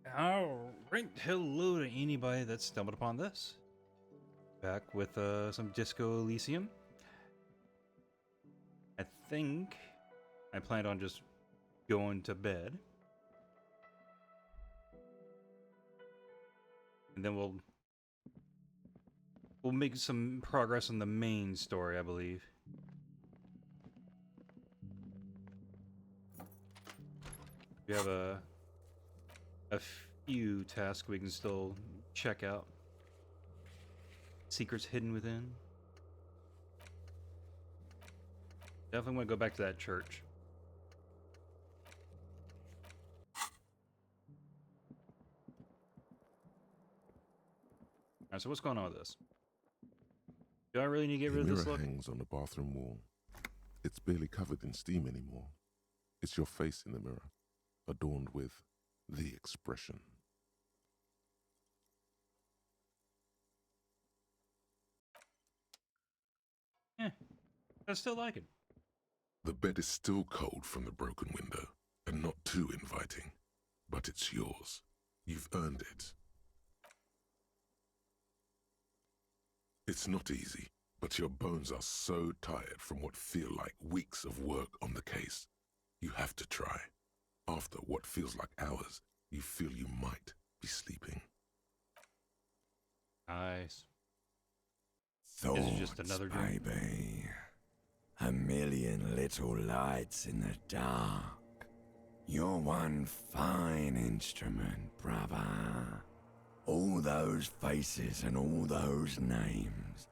Alright, hello to anybody that stumbled upon this. Back with some Disco Elysium. I think I planned on just going to bed. And then we'll make some progress on the main story, I believe. We have a few tasks we can still check out. Secrets hidden within. Definitely want to go back to that church. Alright, so what's going on with this? Do I really need to get rid of this The look? mirror hangs on the bathroom wall. It's barely covered in steam anymore. It's your face in the mirror, adorned with the expression. I still like it. The bed is still cold from the broken window, and not too inviting. But it's yours. You've earned it. It's not easy, but your bones are so tired from what feel like weeks of work on the case. You have to try. After what feels like hours, you feel you might be sleeping. Nice. Thoughts, Is it just another dream? baby. A million little lights in the dark. You're one fine instrument, brother. All those faces and all those names.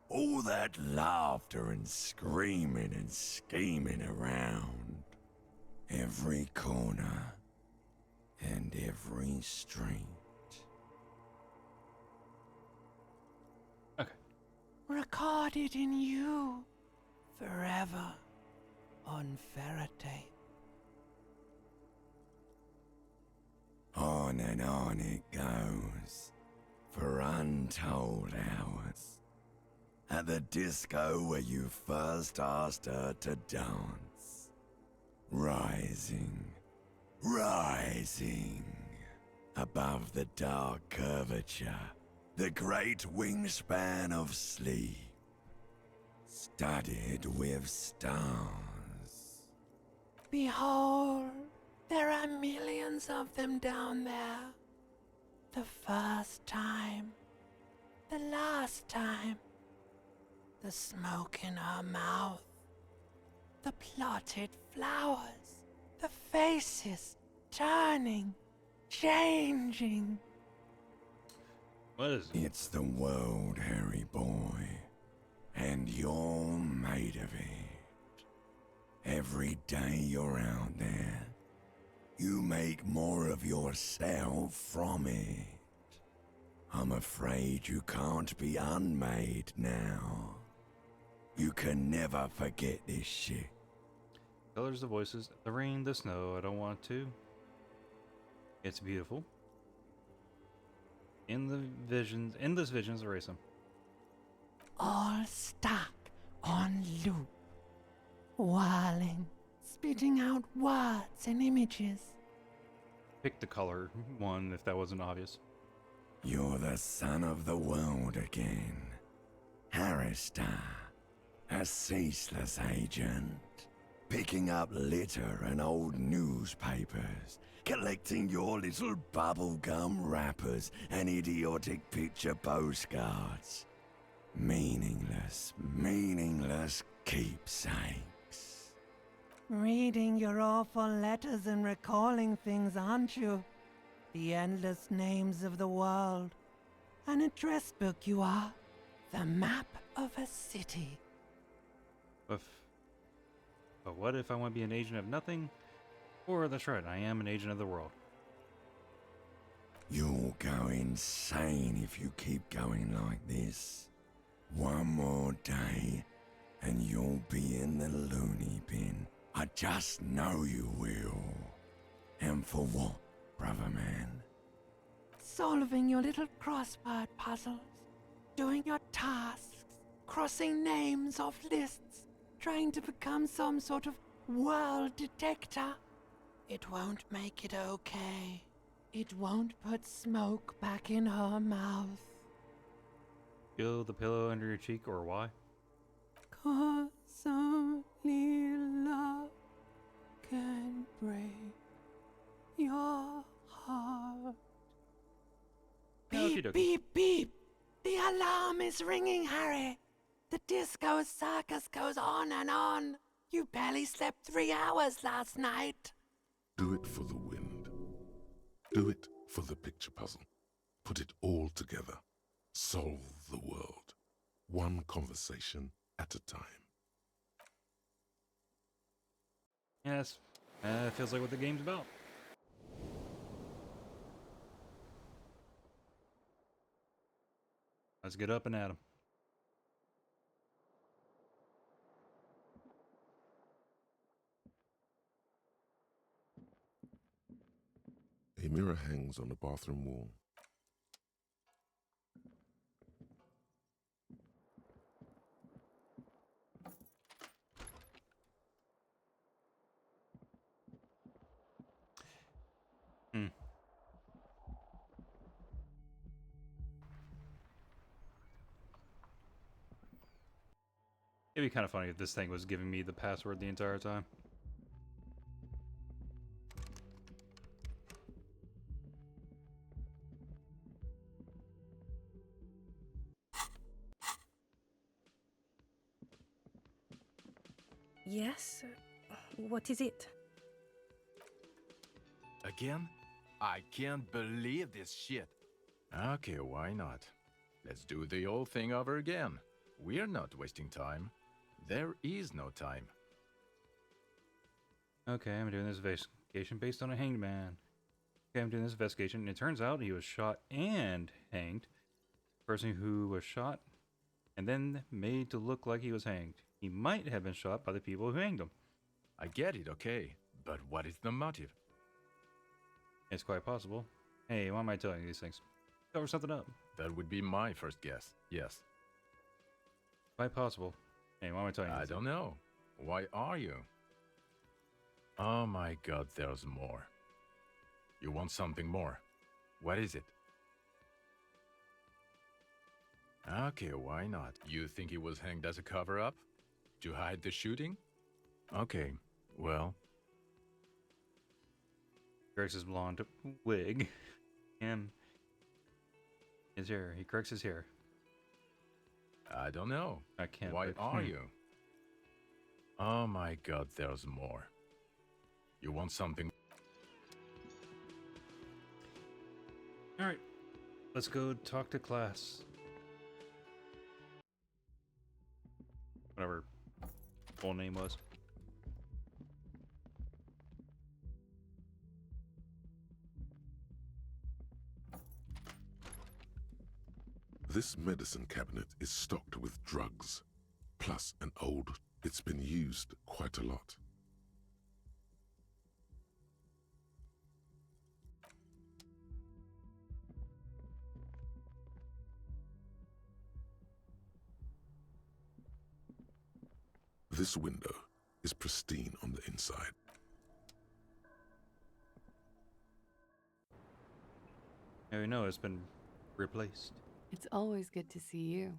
All that laughter and screaming and scheming around. Every corner and every street. Okay. Recorded in you forever on Faraday. On and on it goes for untold hours. At the disco where you first asked her to dance. Rising, rising above the dark curvature, the great wingspan of sleep, studded with stars. Behold, there are millions of them down there. The first time, the last time, the smoke in her mouth, the plotted flowers, the faces turning, changing. What is it? It's the world, Harry boy, and you're made of it. Every day you're out there, you make more of yourself from it. I'm afraid you can't be unmade now. You can never forget this shit. Colors, the voices, the rain, the snow. I don't want to. It's beautiful. In this visions, erase them. All stuck on loop, whirling, spitting out words and images. Pick the color one if that wasn't obvious. You're the son of the world again. Harrister, a ceaseless agent. Picking up litter and old newspapers. Collecting your little bubblegum wrappers and idiotic picture postcards. Meaningless, meaningless keepsakes. Reading your awful letters and recalling things, aren't you? The endless names of the world. An address book you are. The map of a city. But what if I want to be an agent of nothing? Or, that's right, I am an agent of the world. You'll go insane if you keep going like this. One more day, and you'll be in the loony bin. I just know you will. And for what, brother man? Solving your little crossword puzzles. Doing your tasks. Crossing names off lists. Trying to become some sort of world detector. It won't make it okay. It won't put smoke back in her mouth. Feel the pillow under your cheek, or why? 'Cause only love can break your heart. Okie Beep, dokie. beep, beep. The alarm is ringing, Harry. The disco circus goes on and on. You barely slept 3 hours last night. Do it for the wind. Do it for the picture puzzle. Put it all together. Solve the world. One conversation at a time. Yes, feels like what the game's about. Let's get up and at 'em. A mirror hangs on the bathroom wall. It'd be kind of funny if this thing was giving me the password the entire time. Yes? What is it? Again? I can't believe this shit. Okay, why not? Let's do the old thing over again. We're not wasting time. There is no time. Okay, I'm doing this investigation based on a hanged man. Okay, I'm doing this investigation, and it turns out he was shot and hanged. The person who was shot and then made to look like he was hanged. He might have been shot by the people who hanged him. I get it, okay. But what is the motive? It's quite possible. Hey, why am I telling you these things? Cover something up. That would be my first guess. Yes. Quite possible. Hey, why am I telling you I these don't know. Why are you? Oh my god, there's more. You want something more? What is it? Okay, why not? You think he was hanged as a cover-up? To hide the shooting? Okay, well... Corrects his blonde wig. And his hair. He corrects his hair. I don't know. I can't. Why but- are you? Oh my god, there's more. You want something? Alright. Let's go talk to class. Whatever full name was. This medicine cabinet is stocked with drugs, plus an old. It's been used quite a lot. This window is pristine on the inside. Now we know it's been replaced. It's always good to see you.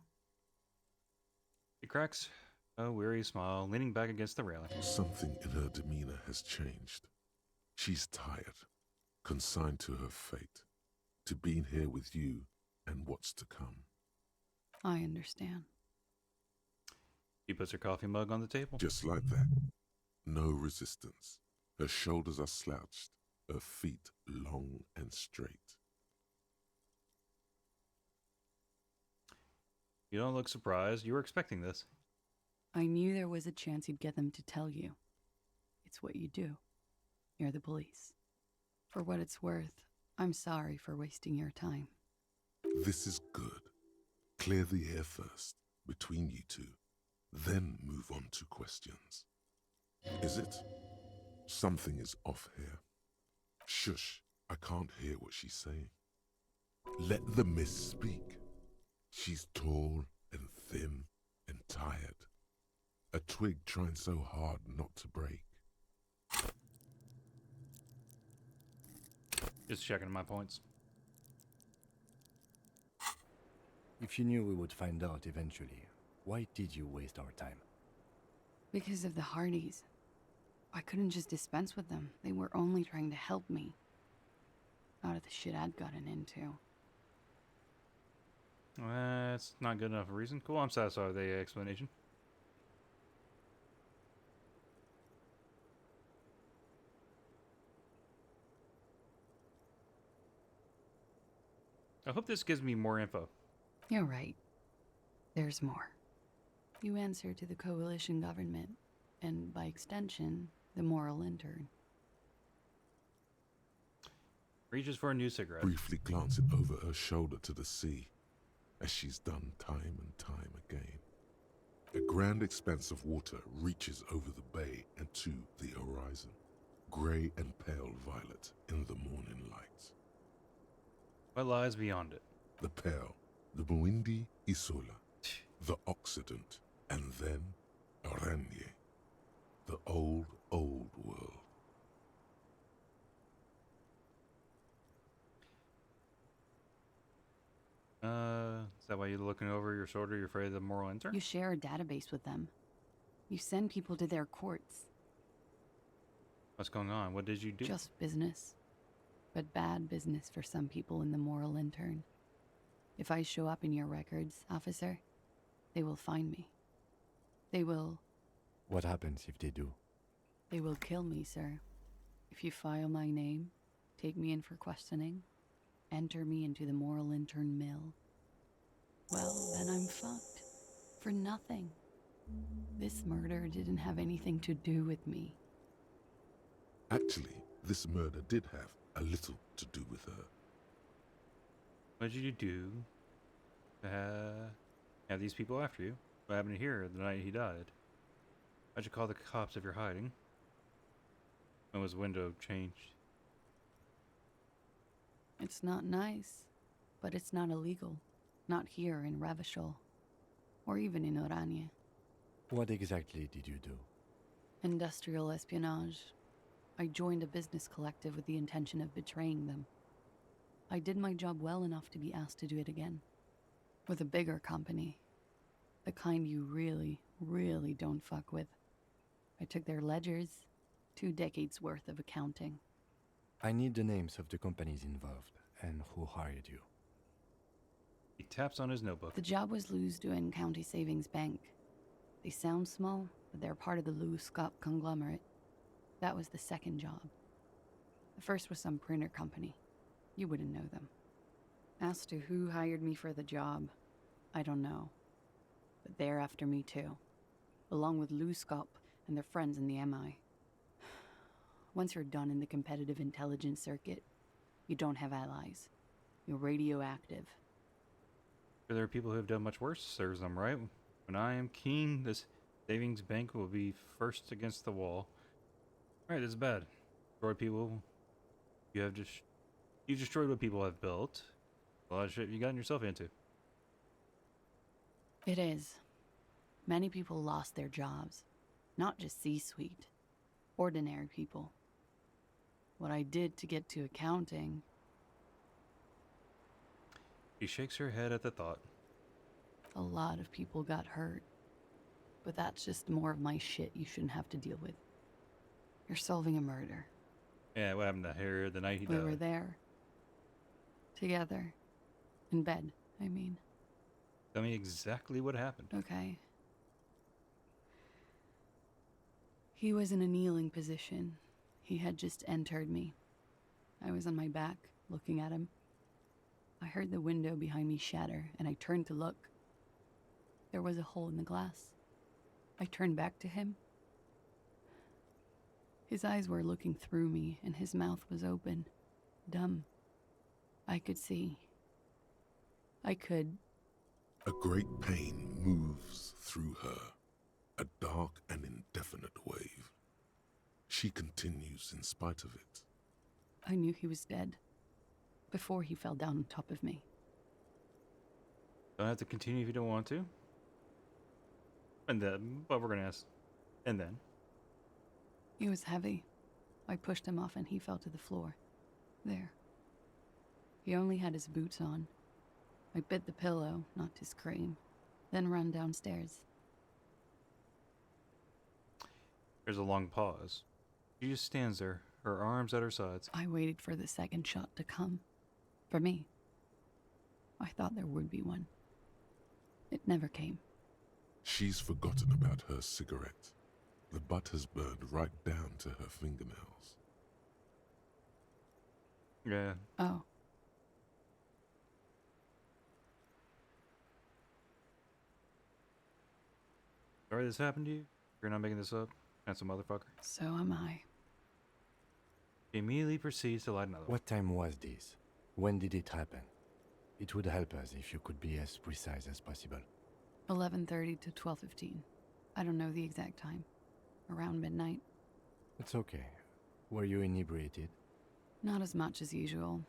He cracks a weary smile, leaning back against the railing. Something in her demeanor has changed. She's tired, consigned to her fate, to being here with you and what's to come. I understand. She puts her coffee mug on the table. Just like that. No resistance. Her shoulders are slouched, her feet long and straight. You don't look surprised. You were expecting this. I knew there was a chance you'd get them to tell you. It's what you do. You're the police. For what it's worth, I'm sorry for wasting your time. This is good. Clear the air first, between you two. Then move on to questions. Is it? Something is off here. Shush, I can't hear what she's saying. Let the miss speak. She's tall and thin and tired. A twig trying so hard not to break. Just checking my points. If you knew we would find out eventually, why did you waste our time? Because of the Hardys. I couldn't just dispense with them. They were only trying to help me. Out of the shit I'd gotten into. That's not good enough reason. Cool, I'm satisfied with the explanation. I hope this gives me more info. You're right. There's more. You answer to the coalition government, and by extension, the moral intern. Reaches for a new cigarette. Briefly glancing over her shoulder to the sea, as she's done time and time again. A grand expanse of water reaches over the bay and to the horizon, grey and pale violet in the morning light. What lies beyond it? The pale, the Muindi Isola, the Occident, and then Oranje, the old, old world. Is that why you're looking over your shoulder? You're afraid of the moral intern? You share a database with them. You send people to their courts. What's going on? What did you do? Just business. But bad business for some people in the moral intern. If I show up in your records, officer, they will find me. They will... What happens if they do? They will kill me, sir. If you file my name, take me in for questioning, enter me into the moral intern mill, well, then I'm fucked. For nothing. This murder didn't have anything to do with me. Actually, this murder did have a little to do with her. What did you do to have these people after you? What happened here the night he died? Why'd you call the cops if you're hiding? When was the window changed? It's not nice, but it's not illegal. Not here in Revachol, or even in Oranje. What exactly did you do? Industrial espionage. I joined a business collective with the intention of betraying them. I did my job well enough to be asked to do it again. With a bigger company. The kind you really, really don't fuck with. I took their ledgers, 2 decades worth of accounting. I need the names of the companies involved and who hired you. He taps on his notebook. The job was Louis-Douin County Savings Bank. They sound small, but they're part of the Louis-Scott conglomerate. That was the second job. The first was some printer company. You wouldn't know them. As to who hired me for the job, I don't know. But they're after me too. Along with Louis-Scott and their friends in the MI. Once you're done in the competitive intelligence circuit, you don't have allies. You're radioactive. There are people who have done much worse. Serves them right. When I am king, this savings bank will be first against the wall. Alright, this is bad. Destroy people. You've destroyed what people have built. A lot of shit you gotten yourself into. It is. Many people lost their jobs. Not just C-suite. Ordinary people. What I did to get to accounting... She shakes her head at the thought. A lot of people got hurt. But that's just more of my shit you shouldn't have to deal with. You're solving a murder. Yeah, what happened to her the night he died? We were there. Together. In bed, I mean. Tell me exactly what happened. Okay. He was in a kneeling position. He had just entered me. I was on my back, looking at him. I heard the window behind me shatter, and I turned to look. There was a hole in the glass. I turned back to him. His eyes were looking through me, and his mouth was open. Dumb. I could see. I could... A great pain moves through her, a dark and indefinite wave. She continues in spite of it. I knew he was dead. Before he fell down on top of me. Don't have to continue if you don't want to. And then, but we're gonna ask. And then. He was heavy. I pushed him off and he fell to the floor. There. He only had his boots on. I bit the pillow, not to scream, then ran downstairs. There's a long pause. She just stands there, her arms at her sides. I waited for the second shot to come. For me. I thought there would be one. It never came. She's forgotten about her cigarette. The butt has burned right down to her fingernails. Yeah. Oh. Sorry this happened to you? You're not making this up? That's a motherfucker. So am I. She immediately proceeds to light another one. What time was this? When did it happen? It would help us if you could be as precise as possible. 11:30 to 12:15. I don't know the exact time. Around midnight. It's okay. Were you inebriated? Not as much as usual.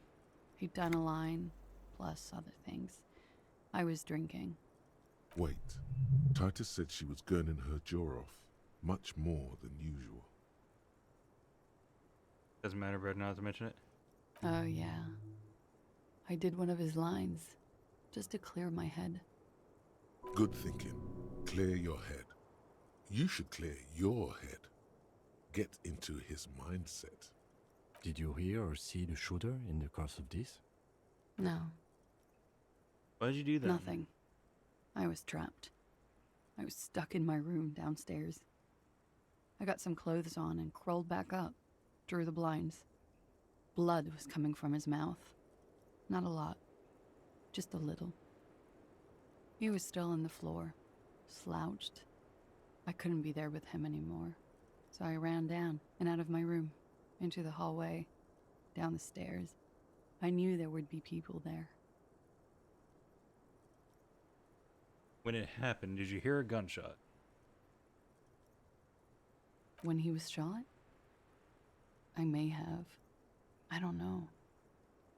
He'd done a line, plus other things. I was drinking. Wait. Titus said she was gurning her jaw off, much more than usual. Doesn't matter, Brad, not to mention it. Oh, yeah. I did one of his lines, just to clear my head. Good thinking. Clear your head. You should clear your head. Get into his mindset. Did you hear or see the shooter in the course of this? No, Why did you do that? nothing. I was trapped. I was stuck in my room downstairs. I got some clothes on and crawled back up, drew the blinds. Blood was coming from his mouth. Not a lot, just a little. He was still on the floor, slouched. I couldn't be there with him anymore, so I ran down and out of my room, into the hallway, down the stairs. I knew there would be people there. When it happened, did you hear a gunshot? When he was shot? I may have. I don't know.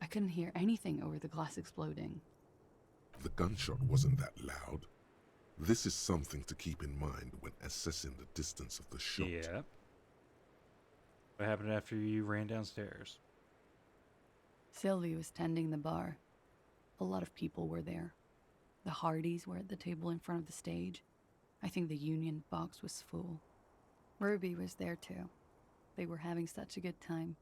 I couldn't hear anything over the glass exploding. The gunshot wasn't that loud. This is something to keep in mind when assessing the distance of the shot. Yeah. What happened after you ran downstairs? Sylvie was tending the bar. A lot of people were there. The Hardys were at the table in front of the stage. I think the Union box was full. Ruby was there too. They were having such a good time.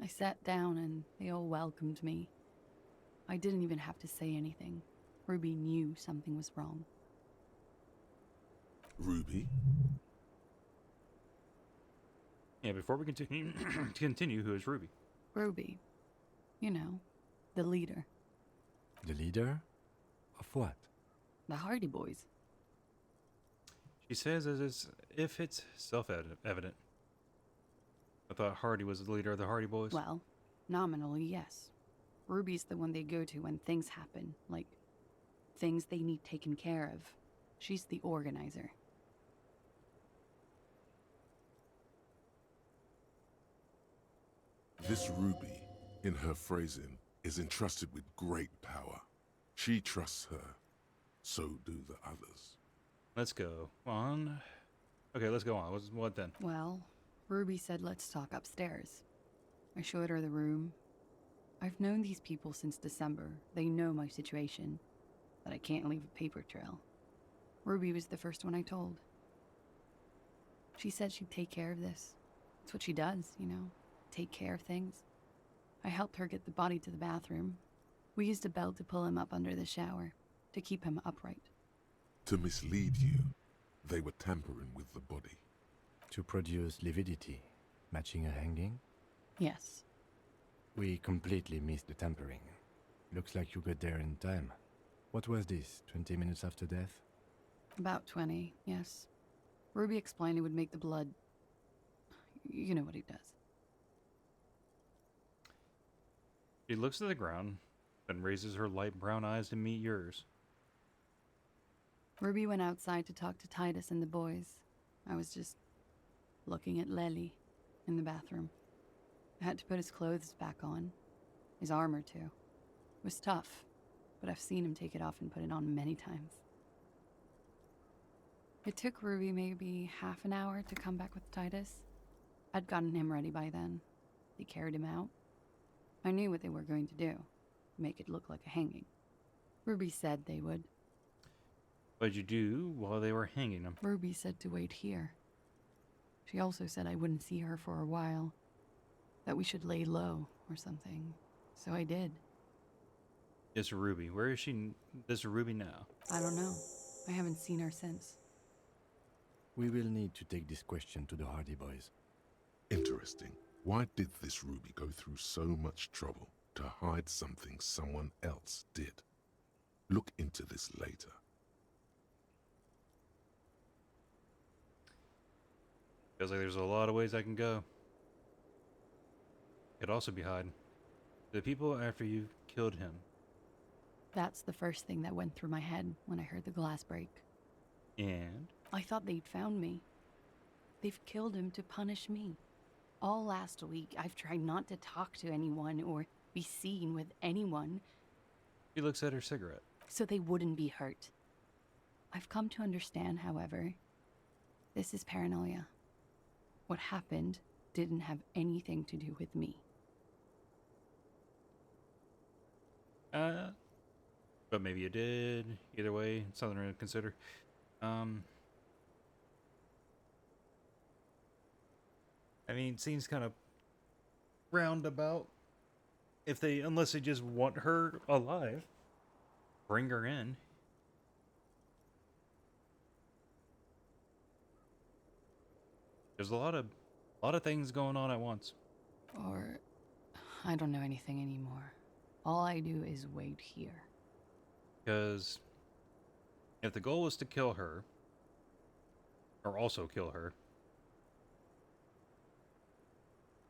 I sat down and they all welcomed me. I didn't even have to say anything. Ruby knew something was wrong. Ruby? Yeah, before we continue, who is Ruby? Ruby. You know, the leader. The leader? Of what? The Hardy Boys. She says as if it's self-evident. I thought Hardy was the leader of the Hardy Boys. Well, nominally, yes. Ruby's the one they go to when things happen, like things they need taken care of. She's the organizer. This Ruby, in her phrasing, is entrusted with great power. She trusts her. So do the others. Let's go on. Okay, let's go on. What then? Well, Ruby said let's talk upstairs. I showed her the room. I've known these people since December. They know my situation, that I can't leave a paper trail. Ruby was the first one I told. She said she'd take care of this. It's what she does, you know, take care of things. I helped her get the body to the bathroom. We used a belt to pull him up under the shower, to keep him upright. To mislead you, they were tampering with the body. To produce lividity, matching a hanging? Yes. We completely missed the tampering. Looks like you got there in time. What was this, 20 minutes after death? About 20, yes. Ruby explained it would make the blood... You know what he does. She looks at the ground, then raises her light brown eyes to meet yours. Ruby went outside to talk to Titus and the boys. I was just looking at Lely in the bathroom. I had to put his clothes back on. His armor, too. It was tough, but I've seen him take it off and put it on many times. It took Ruby maybe half an hour to come back with Titus. I'd gotten him ready by then. They carried him out. I knew what they were going to do. Make it look like a hanging. Ruby said they would. What'd you do while they were hanging him? Ruby said to wait here. She also said I wouldn't see her for a while. That we should lay low or something. So I did. It's Ruby. Where is she? This Ruby now? I don't know. I haven't seen her since. We will need to take this question to the Hardy Boys. Interesting. Why did this Ruby go through so much trouble to hide something someone else did? Look into this later. Feels like there's a lot of ways I can go. Could also be hiding. The people after you killed him. That's the first thing that went through my head when I heard the glass break. And? I thought they'd found me. They've killed him to punish me. All last week, I've tried not to talk to anyone or be seen with anyone. She looks at her cigarette. So they wouldn't be hurt. I've come to understand, however, this is paranoia. What happened didn't have anything to do with me. But maybe it did. Either way, it's something to consider. I mean, it seems kind of roundabout. Unless they just want her alive, bring her in. There's a lot of things going on at once. Or I don't know anything anymore. All I do is wait here. Because if the goal was to kill her, or also kill her,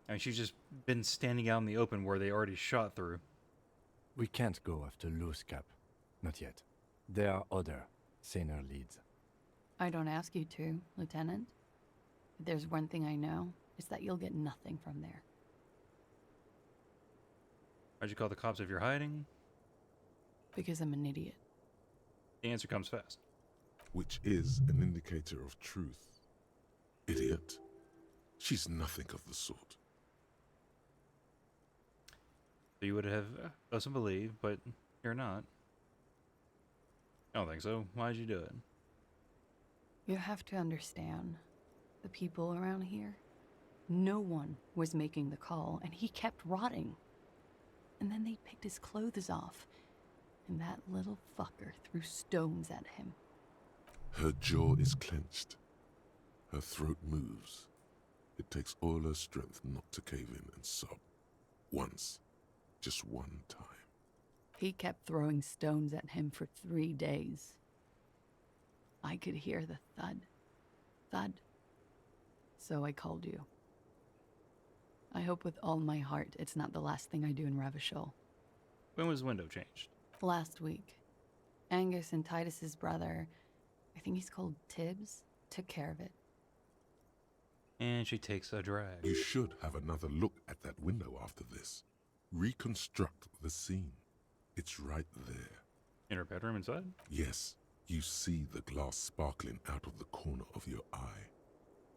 I mean, she's just been standing out in the open where they already shot through. We can't go after Loose Cap. Not yet. There are other, saner leads. I don't ask you to, Lieutenant. If there's one thing I know, it's that you'll get nothing from there. Why'd you call the cops if you're hiding? Because I'm an idiot. The answer comes fast. Which is an indicator of truth. Idiot. She's nothing of the sort. So you would have doesn't believe, but you're not. I don't think so. Why'd you do it? You have to understand, the people around here, no one was making the call, and he kept rotting. And then they picked his clothes off, and that little fucker threw stones at him. Her jaw is clenched. Her throat moves. It takes all her strength not to cave in and sob. Once. Just one time. He kept throwing stones at him for 3 days. I could hear the thud. Thud. So I called you. I hope with all my heart it's not the last thing I do in Ravishol. When was the window changed? Last week. Angus and Titus's brother, I think he's called Tibbs, took care of it. And she takes a drag. You should have another look at that window after this. Reconstruct the scene. It's right there. In her bedroom inside? Yes, you see the glass sparkling out of the corner of your eye.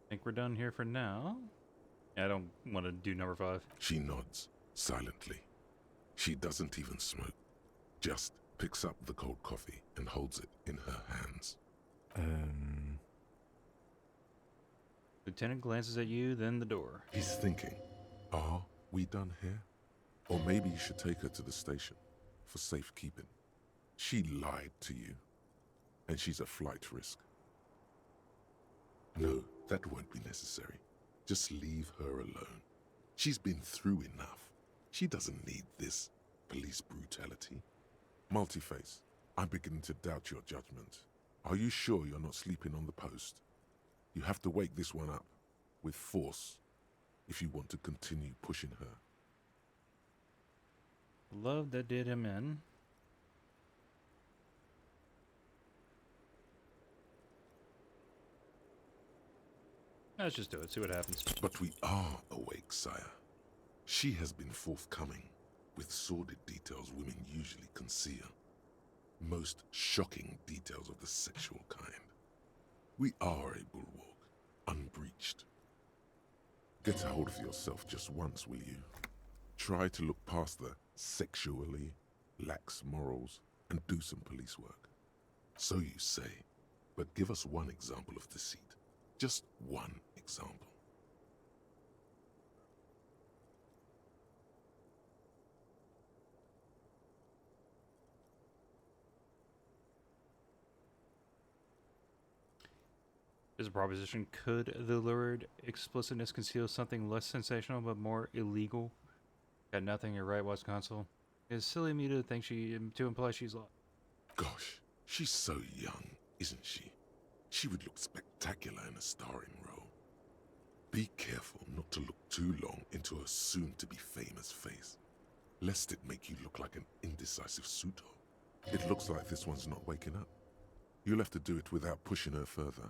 Think we're done here for now? I don't want to do number 5. She nods, silently. She doesn't even smoke. Just picks up the cold coffee and holds it in her hands. Lieutenant glances at you, then the door. He's thinking, are we done here? Or maybe you should take her to the station for safekeeping. She lied to you, and she's a flight risk. No, that won't be necessary. Just leave her alone. She's been through enough. She doesn't need this police brutality. Multiface, I'm beginning to doubt your judgment. Are you sure you're not sleeping on the post? You have to wake this one up, with force, if you want to continue pushing her. Love that did him in. Let's just do it, see what happens. But we are awake, sire. She has been forthcoming, with sordid details women usually conceal. Most shocking details of the sexual kind. We are a bulwark, unbreached. Get a hold of yourself just once, will you? Try to look past the sexually lax morals and do some police work. So you say, but give us one example of deceit. Just one example. Is a proposition: could the lurid explicitness conceal something less sensational but more illegal? Got nothing to write Watch console. It's silly of me to think to imply she's lost. Gosh, she's so young, isn't she? She would look spectacular in a starring role. Be careful not to look too long into her soon-to-be famous face, lest it make you look like an indecisive suitor. It looks like this one's not waking up. You'll have to do it without pushing her further.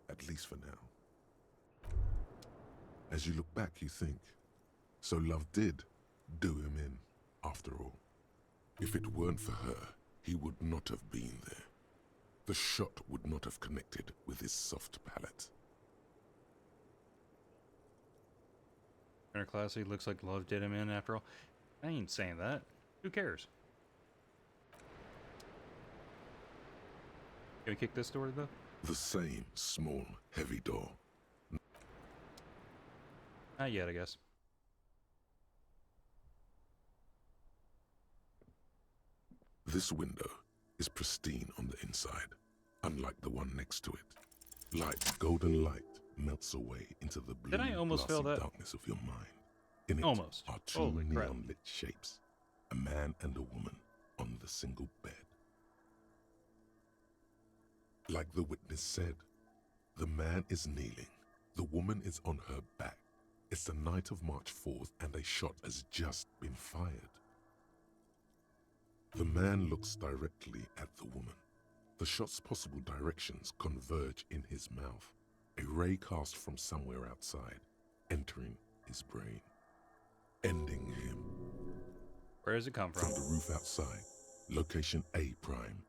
At least for now. As you look back, you think, so love did do him in, after all. If it weren't for her, he would not have been there. The shot would not have connected with his soft palate. Inner classy, looks like love did him in after all. I ain't saying that. Who cares? Can we kick this door though? The same small, heavy door. Not yet, I guess. This window is pristine on the inside, unlike the one next to it. Golden light melts away into the blue, Did I almost fail glassy that? darkness of your mind. In it Almost. are two Holy crap. neon-lit shapes, a man and a woman on the single bed. Like the witness said, the man is kneeling, the woman is on her back. It's the night of March 4th and a shot has just been fired. The man looks directly at the woman. The shot's possible directions converge in his mouth, a ray cast from somewhere outside, entering his brain, ending him. Where does it come from? From the roof outside, location A prime.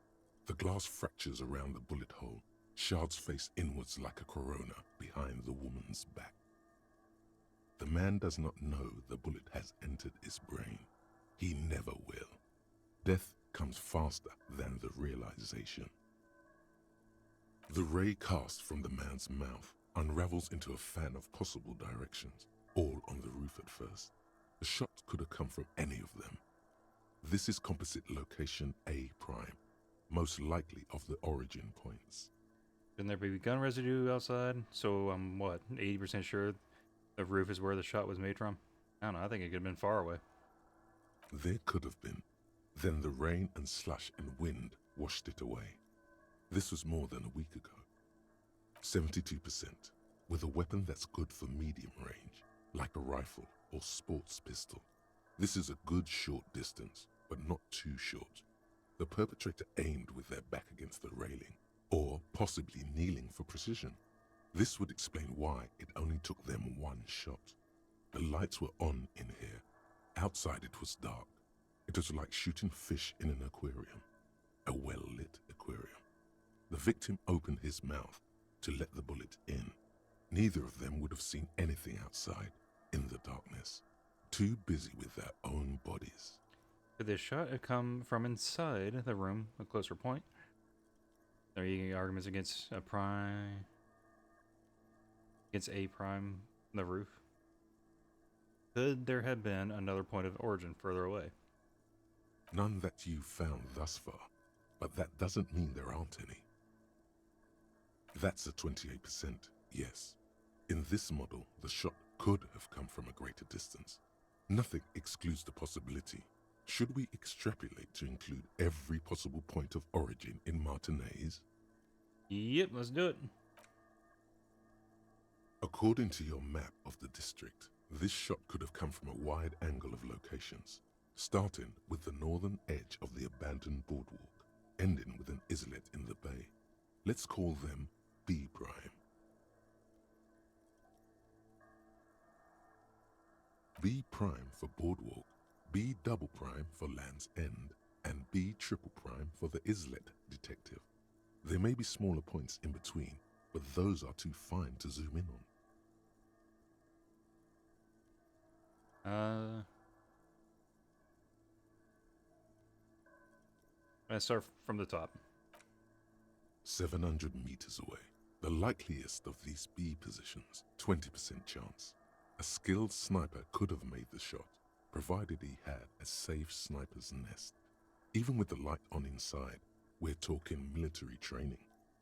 The glass fractures around the bullet hole, shards face inwards like a corona behind the woman's back. The man does not know the bullet has entered his brain. He never will. Death comes faster than the realization. The ray cast from the man's mouth unravels into a fan of possible directions, all on the roof at first. The shot could have come from any of them. This is composite location A prime, most likely of the origin points. Shouldn't there be gun residue outside? So I'm, 80% sure the roof is where the shot was made from? I don't know, I think it could have been far away. There could have been. Then the rain and slush and wind washed it away. This was more than a week ago. 72%, with a weapon that's good for medium range, like a rifle or sports pistol. This is a good short distance, but not too short. The perpetrator aimed with their back against the railing, or possibly kneeling for precision. This would explain why it only took them one shot. The lights were on in here. Outside it was dark. It was like shooting fish in an aquarium, a well-lit aquarium. The victim opened his mouth to let the bullet in. Neither of them would have seen anything outside in the darkness, too busy with their own bodies. Could this shot have come from inside the room, a closer point? Are there any arguments against A prime, the roof? Could there have been another point of origin further away? None that you've found thus far, but that doesn't mean there aren't any. That's a 28%, yes. In this model, the shot could have come from a greater distance. Nothing excludes the possibility. Should we extrapolate to include every possible point of origin in Martinez? Yep, let's do it. According to your map of the district, this shot could have come from a wide angle of locations, starting with the northern edge of the abandoned boardwalk, ending with an islet in the bay. Let's call them B prime. B prime for boardwalk, B double prime for Land's End, and B triple prime for the islet detective. There may be smaller points in between, but those are too fine to zoom in on. Let's start from the top. 700 meters away. The likeliest of these B positions, 20% chance. A skilled sniper could have made the shot, provided he had a safe sniper's nest. Even with the light on inside, we're talking military training.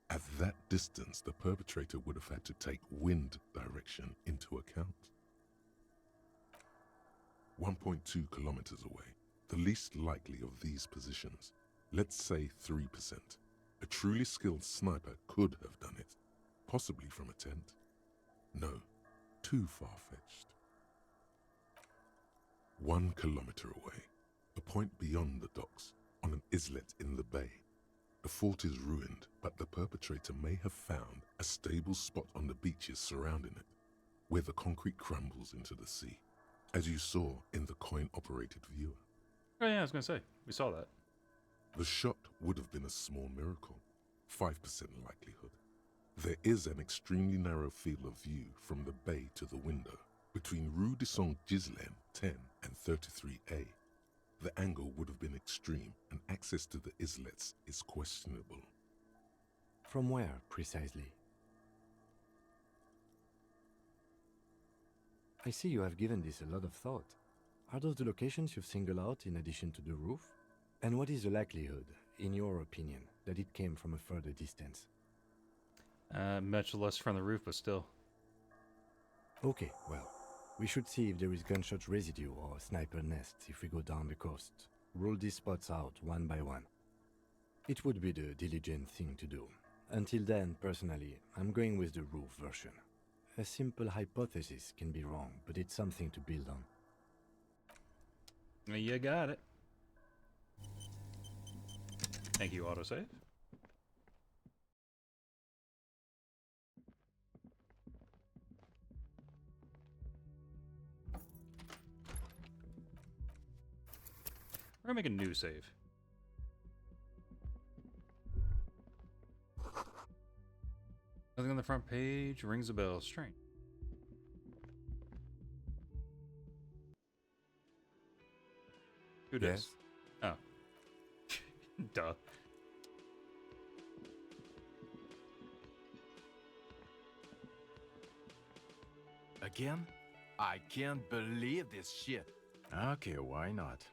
At that distance, the perpetrator would have had to take wind direction into account. 1.2 kilometers away, the least likely of these positions, let's say 3%. A truly skilled sniper could have done it, possibly from a tent. No, too far-fetched. 1 kilometer away, a point beyond the docks, on an islet in the bay. The fort is ruined, but the perpetrator may have found a stable spot on the beaches surrounding it, where the concrete crumbles into the sea, as you saw in the coin-operated viewer. Oh yeah, I was gonna say, we saw that. The shot would have been a small miracle, 5% likelihood. There is an extremely narrow field of view from the bay to the window, between Rue de Saint-Ghislain 10 and 33A. The angle would have been extreme, and access to the islets is questionable. From where, precisely? I see you have given this a lot of thought. Are those the locations you've singled out in addition to the roof? And what is the likelihood, in your opinion, that it came from a further distance? Much less from the roof, but still. Okay, well, we should see if there is gunshot residue or sniper nests if we go down the coast. Rule these spots out one by one. It would be the diligent thing to do. Until then, personally, I'm going with the roof version. A simple hypothesis can be wrong, but it's something to build on. You got it. Thank you, autosave. We're gonna make a new save. Nothing on the front page rings a bell. Strange. Who does? Oh. Duh. Again? I can't believe this shit. Okay, why not?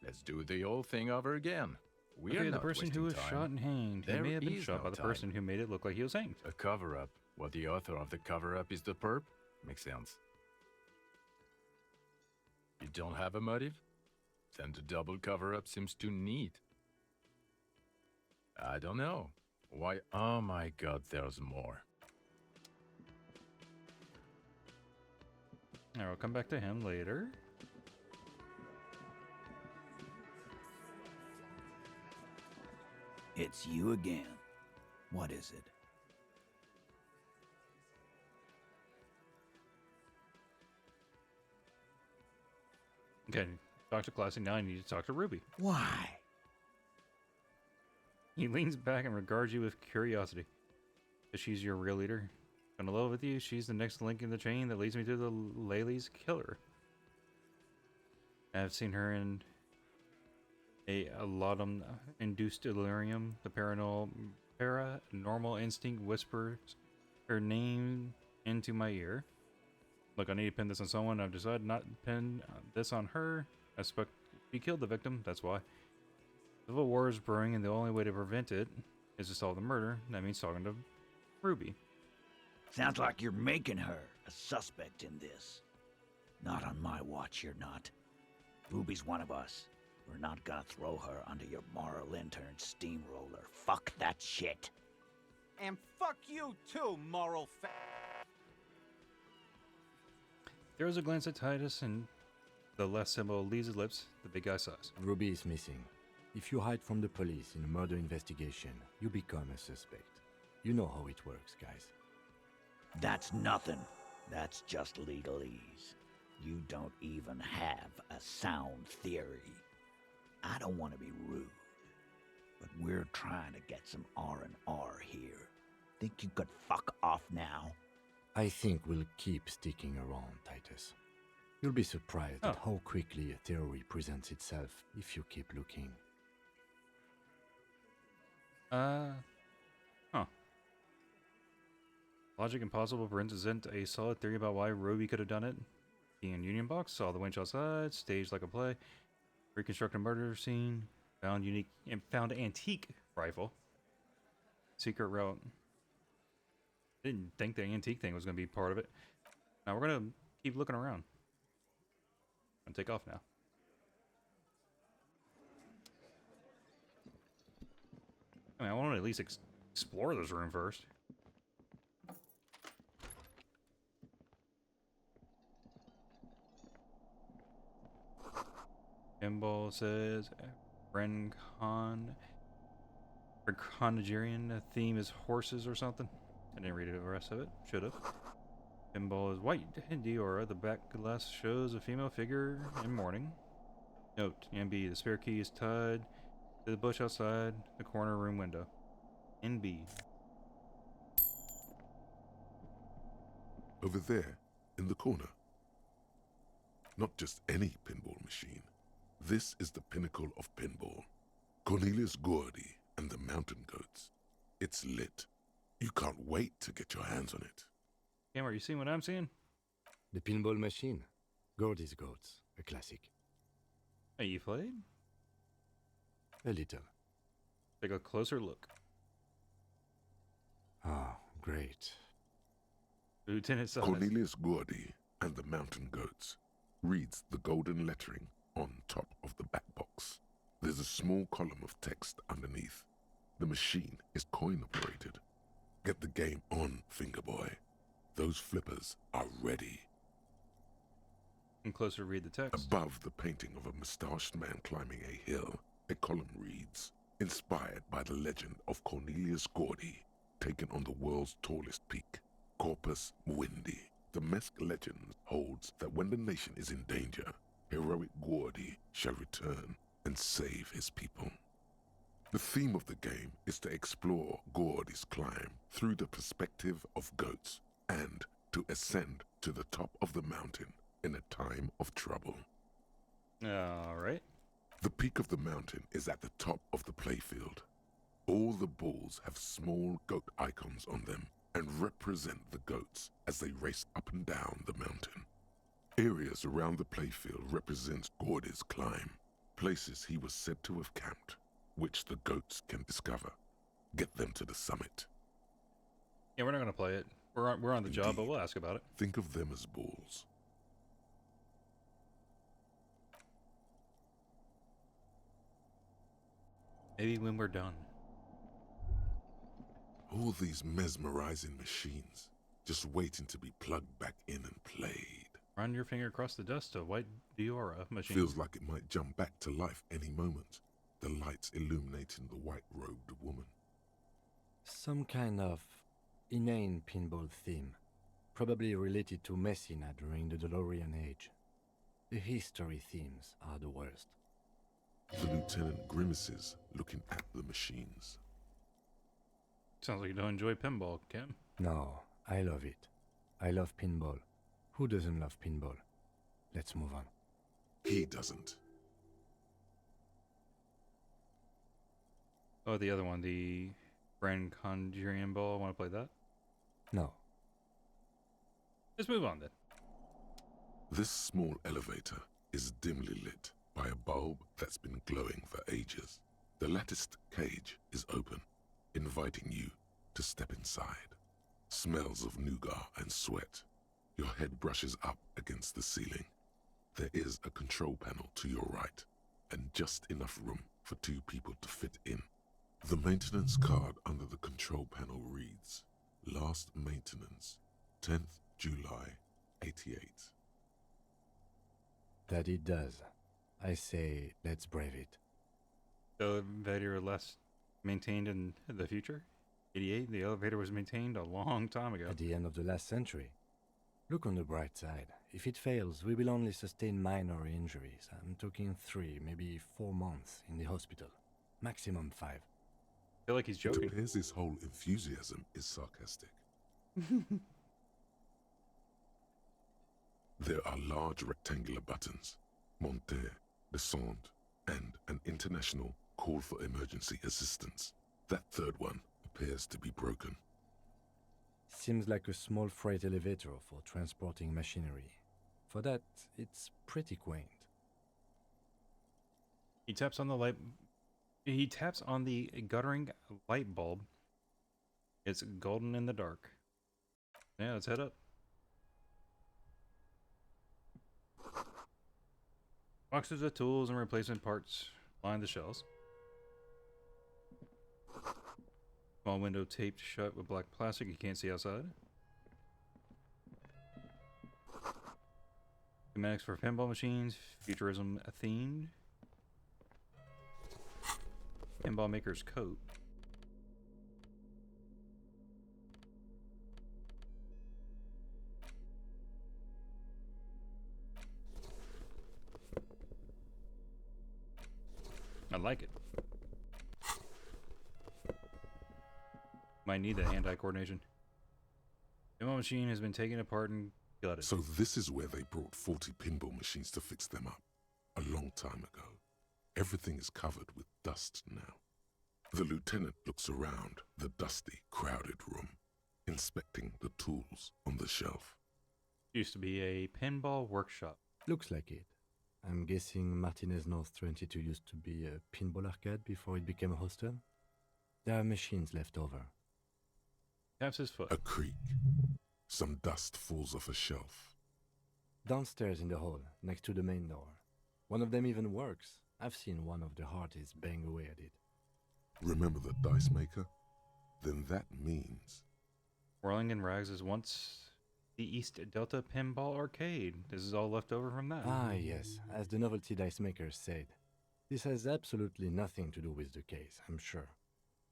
Let's do the old thing over again. We are Okay, the not person who was wasting shot time. and hanged. He There may have been is shot no by the time. person who made it look like he was hanged. A cover-up. Well, the author of the cover-up is the perp? Makes sense. You don't have a motive? Then the double cover-up seems too neat. I don't know. Why? Oh my god, there's more. Alright, we'll come back to him later. It's you again. What is it? Okay, talk to Classy. Now I need to talk to Ruby. Why? He leans back and regards you with curiosity. If she's your real leader, I'm in love with you. She's the next link in the chain that leads me to the Laylee's killer. I've seen her in a laudanum-induced delirium. The paranormal instinct whispers her name into my ear. Look, I need to pin this on someone. I've decided not to pin this on her. I suspect she killed the victim, that's why. Civil war is brewing, and the only way to prevent it is to solve the murder. That means talking to Ruby. Sounds like you're making her a suspect in this. Not on my watch, you're not. Ruby's one of us. We're not gonna throw her under your moral intern steamroller. Fuck that shit. And fuck you too, moral There was a glance at Titus, and the last symbol leaves his lips. The big guy sighs. Ruby is missing. If you hide from the police in a murder investigation, you become a suspect. You know how it works, guys. That's nothing. That's just legalese. You don't even have a sound theory. I don't want to be rude, but we're trying to get some R&R here. Think you could fuck off now? I think we'll keep sticking around, Titus. You'll be surprised Oh. at how quickly a theory presents itself if you keep looking. Huh. Logic Impossible presents a solid theory about why Roby could have done it. He in Union Box, saw the winch outside, staged like a play, reconstructed murder scene, found antique rifle, secret route. Didn't think the antique thing was going to be part of it. Now we're going to keep looking around. I'm going to take off now. I mean, I want to at least explore this room first. Pinball says Renconigerian theme is horses or something. I didn't read the rest of it. Should have. Pinball is white. Diora, the back glass shows a female figure in mourning. Note, NB, the spare key is tied to the bush outside the corner room window. NB. Over there, in the corner. Not just any pinball machine. This is the pinnacle of pinball. Cornelius Gordy and the Mountain Goats. It's lit. You can't wait to get your hands on it. Cameron, you seeing what I'm seeing? The pinball machine. Gordy's Goats, a classic. Hey, you played? A little. Take a closer look. Ah, great. Lieutenant Summers. Cornelius Gordy and the Mountain Goats reads the golden lettering on top of the back box. There's a small column of text underneath. The machine is coin operated. Get the game on, Fingerboy. Those flippers are ready. And closer read the text. Above the painting of a mustached man climbing a hill, a column reads, inspired by the legend of Cornelius Gordy, taken on the world's tallest peak, Corpus Muindi. The Mesk legend holds that when the nation is in danger, heroic Gordy shall return and save his people. The theme of the game is to explore Gordy's climb through the perspective of goats and to ascend to the top of the mountain in a time of trouble. Alright. The peak of the mountain is at the top of the playfield. All the balls have small goat icons on them and represent the goats as they race up and down the mountain. Areas around the playfield represent Gordy's climb, places he was said to have camped, which the goats can discover. Get them to the summit. Yeah, we're not going to play it. We're on the job, but Indeed. we'll ask about it. Think of them as balls. Maybe when we're done. All these mesmerizing machines, just waiting to be plugged back in and played. Run your finger across the dust of white Diora machine. Feels like it might jump back to life any moment, the lights illuminating the white-robed woman. Some kind of inane pinball theme, probably related to Messina during the DeLorean age. The history themes are the worst. The lieutenant grimaces, looking at the machines. Sounds like you don't enjoy pinball, Kim. No, I love it. I love pinball. Who doesn't love pinball? Let's move on. He doesn't. Oh, the other one, the Grand Conjuring Ball. Want to play that? No. Let's move on then. This small elevator is dimly lit by a bulb that's been glowing for ages. The latticed cage is open, inviting you to step inside. Smells of nougat and sweat. Your head brushes up against the ceiling. There is a control panel to your right, and just enough room for 2 people to fit in. The maintenance card under the control panel reads, Last maintenance, 10th July, 88. That it does. I say, let's brave it. The elevator less maintained in the future? 88, the elevator was maintained a long time ago. At the end of the last century. Look on the bright side. If it fails, we will only sustain minor injuries. I'm talking 3, maybe 4 months in the hospital. Maximum 5. I feel like he's It joking. appears his whole enthusiasm is sarcastic. There are large rectangular buttons, monter, descend, and an international call for emergency assistance. That third one appears to be broken. Seems like a small freight elevator for transporting machinery. For that, it's pretty quaint. He taps on the light. He taps on the guttering light bulb. It's golden in the dark. Yeah, let's head up. Boxes of tools and replacement parts line the shelves. Small window taped shut with black plastic. You can't see outside. Schematics for pinball machines, futurism themed. Pinball maker's coat. I like it. Might need that hand-eye coordination. Pinball machine has been taken apart and gutted. So this is where they brought 40 pinball machines to fix them up. A long time ago. Everything is covered with dust now. The lieutenant looks around the dusty, crowded room, inspecting the tools on the shelf. Used to be a pinball workshop. Looks like it. I'm guessing Martinez North 22 used to be a pinball arcade before it became a hostel? There are machines left over. Taps his foot. A creak. Some dust falls off a shelf. Downstairs in the hall, next to the main door. One of them even works. I've seen one of the hearties bang away at it. Remember the dice maker? Then that means... Whirling in Rags is once the East Delta Pinball Arcade. This is all left over from that. Ah, yes, as the novelty dice makers said. This has absolutely nothing to do with the case, I'm sure.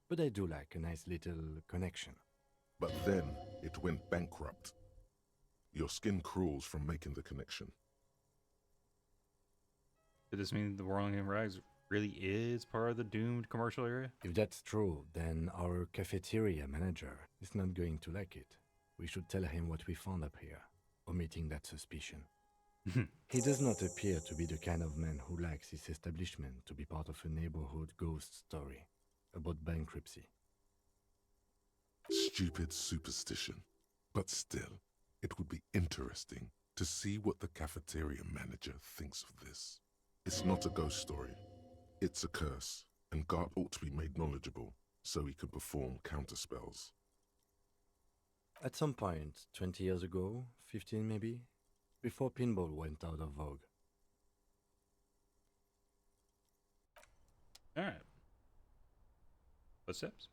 But I do like a nice little connection. But then it went bankrupt. Your skin crawls from making the connection. Does this mean the Whirling in Rags really is part of the doomed commercial area? If that's true, then our cafeteria manager is not going to like it. We should tell him what we found up here, omitting that suspicion. He does not appear to be the kind of man who likes his establishment to be part of a neighborhood ghost story about bankruptcy. Stupid superstition. But still, it would be interesting to see what the cafeteria manager thinks of this. It's not a ghost story. It's a curse, and Gart ought to be made knowledgeable so he can perform counterspells. At some point, 20 years ago, 15 maybe, before pinball went out of vogue. Alright. Footsteps?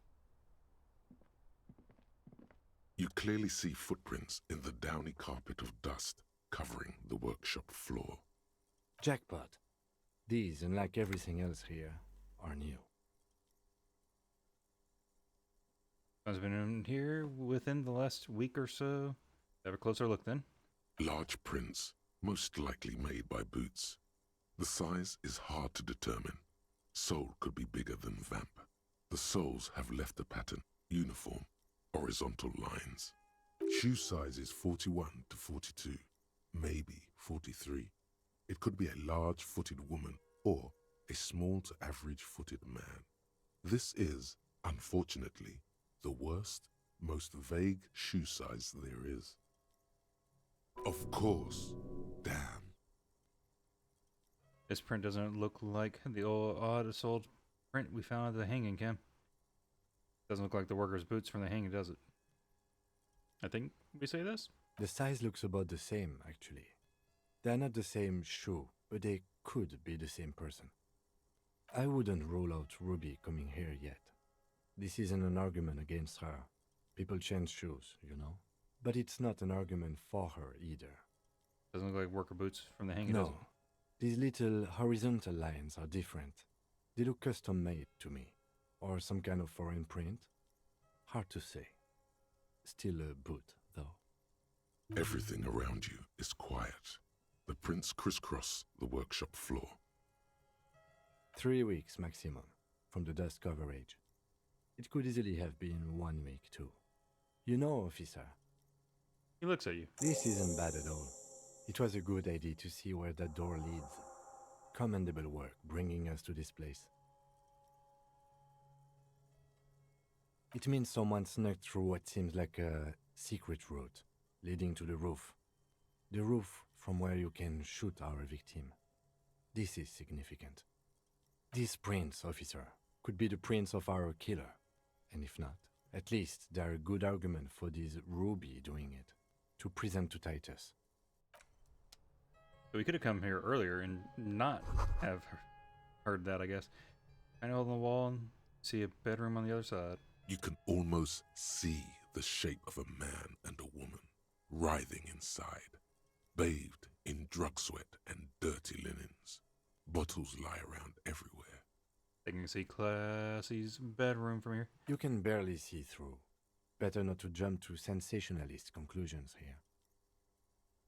You clearly see footprints in the downy carpet of dust covering the workshop floor. Jackpot. These, unlike everything else here, are new. Someone's been in here within the last week or so. Have a closer look then. Large prints, most likely made by Boots. The size is hard to determine. Sole could be bigger than Vamp. The soles have left a pattern, uniform, horizontal lines. Shoe size is 41 to 42, maybe 43. It could be a large-footed woman or a small to average-footed man. This is, unfortunately, the worst, most vague shoe size there is. Of course. Damn. This print doesn't look like the old odd-sold print we found at the hanging, Cam. Doesn't look like the worker's boots from the hanging, does it? I think we say this? The size looks about the same, actually. They're not the same shoe, but they could be the same person. I wouldn't rule out Ruby coming here yet. This isn't an argument against her. People change shoes, you know? But it's not an argument for her either. Doesn't look like worker boots from the hanging, does it? No. These little horizontal lines are different. They look custom-made to me. Or some kind of foreign print. Hard to say. Still a boot, though. Everything around you is quiet. The prints crisscross the workshop floor. 3 weeks maximum from the dust coverage. It could easily have been 1 week too. You know, officer, He looks at you. this isn't bad at all. It was a good idea to see where that door leads. Commendable work bringing us to this place. It means someone snuck through what seems like a secret route leading to the roof. The roof from where you can shoot our victim. This is significant. This prints, officer, could be the prints of our killer. And if not, at least there are a good argument for this Ruby doing it, to present to Titus. So we could have come here earlier and not have heard that, I guess. I know on the wall and see a bedroom on the other side. You can almost see the shape of a man and a woman writhing inside, bathed in drug sweat and dirty linens. Bottles lie around everywhere. They can see Classy's bedroom from here. You can barely see through. Better not to jump to sensationalist conclusions here.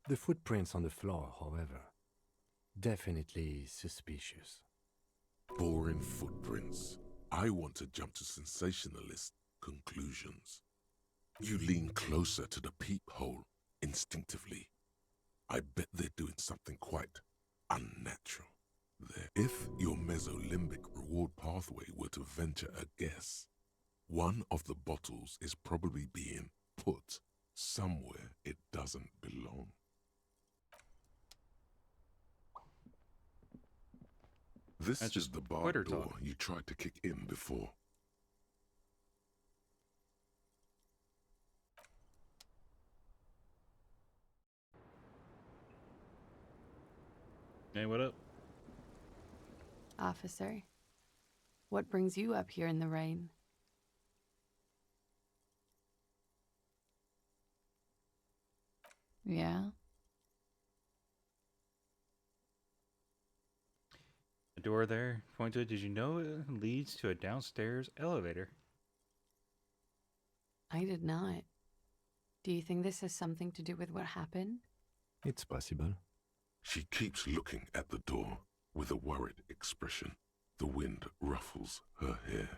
The footprints on the floor, however, definitely suspicious. Boring footprints. I want to jump to sensationalist conclusions. You lean closer to the peephole instinctively. I bet they're doing something quite unnatural there. If your mesolimbic reward pathway were to venture a guess, one of the bottles is probably being put somewhere it doesn't belong. This That's is just the bar quitter door talk. you tried to kick in before. Hey, what up? Officer, what brings you up here in the rain? Yeah? The door there, pointed. Did you know it leads to a downstairs elevator? I did not. Do you think this has something to do with what happened? It's possible. She keeps looking at the door with a worried expression. The wind ruffles her hair.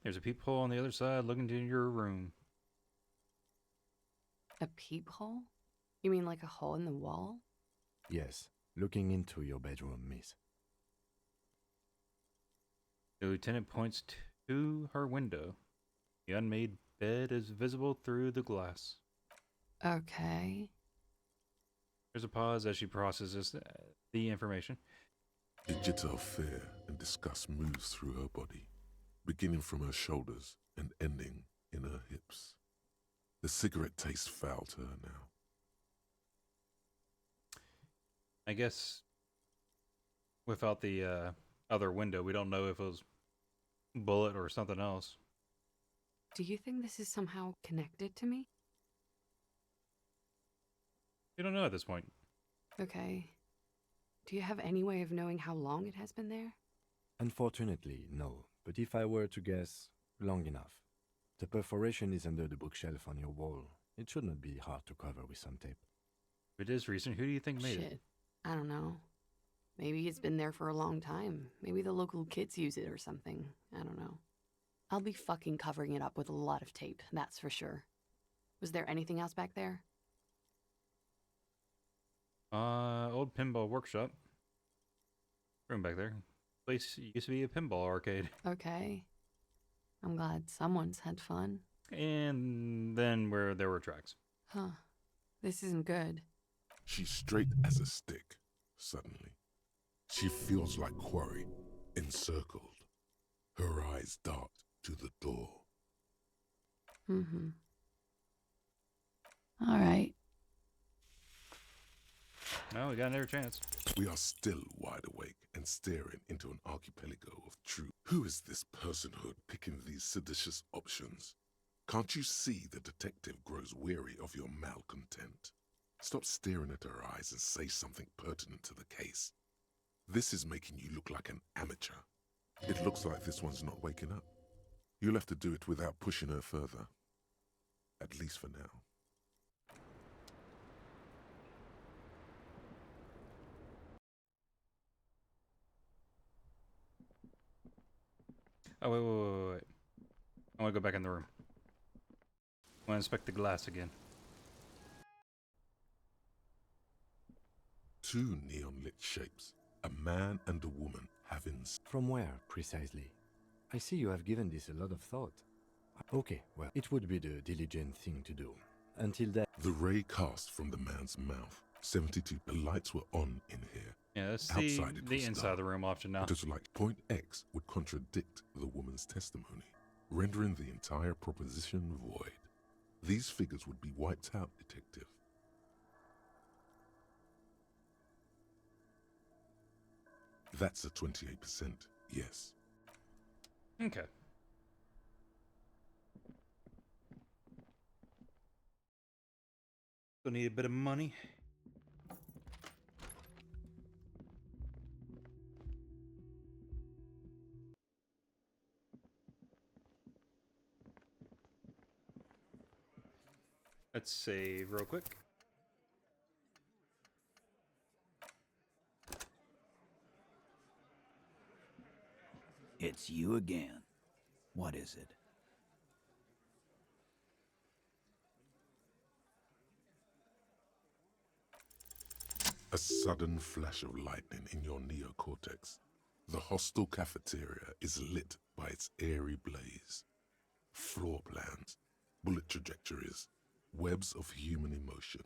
There's a peephole on the other side looking into your room. A peephole? You mean like a hole in the wall? Yes, looking into your bedroom, miss. The lieutenant points to her window. The unmade bed is visible through the glass. Okay. There's a pause as she processes the information. A jitter of fear and disgust moves through her body, beginning from her shoulders and ending in her hips. The cigarette tastes foul to her now. I guess without the other window, we don't know if it was bullet or something else. Do you think this is somehow connected to me? We don't know at this point. Okay. Do you have any way of knowing how long it has been there? Unfortunately, no. But if I were to guess, long enough. The perforation is under the bookshelf on your wall. It should not be hard to cover with some tape. If it is recent, who do you think made Shit. it? I don't know. Maybe it's been there for a long time. Maybe the local kids use it or something. I don't know. I'll be fucking covering it up with a lot of tape, that's for sure. Was there anything else back there? Old pinball workshop. Room back there. Place used to be a pinball arcade. Okay. I'm glad someone's had fun. And then where there were tracks. Huh. This isn't good. She's straight as a stick, suddenly. She feels like quarry, encircled. Her eyes dart to the door. Mm-hmm. All right. No, we got another chance. We are still wide awake and staring into an archipelago of truth. Who is this personhood picking these seditious options? Can't you see the detective grows weary of your malcontent? Stop staring at her eyes and say something pertinent to the case. This is making you look like an amateur. It looks like this one's not waking up. You'll have to do it without pushing her further. At least for now. Oh, wait. I want to go back in the room. I want to inspect the glass again. Two neon-lit shapes, a man and a woman having... From where, precisely? I see you have given this a lot of thought. Okay, well, it would be the diligent thing to do. Until then... The ray cast from the man's mouth. 72. The lights were on in here. Yeah, that's Outside it the was inside dark. of the room option now. It was like point X would contradict the woman's testimony, rendering the entire proposition void. These figures would be wiped out, detective. That's a 28%, yes. Okay. Still need a bit of money. Let's save real quick. It's you again. What is it? A sudden flash of lightning in your neocortex. The hostel cafeteria is lit by its airy blaze. Floor plans, bullet trajectories, webs of human emotion,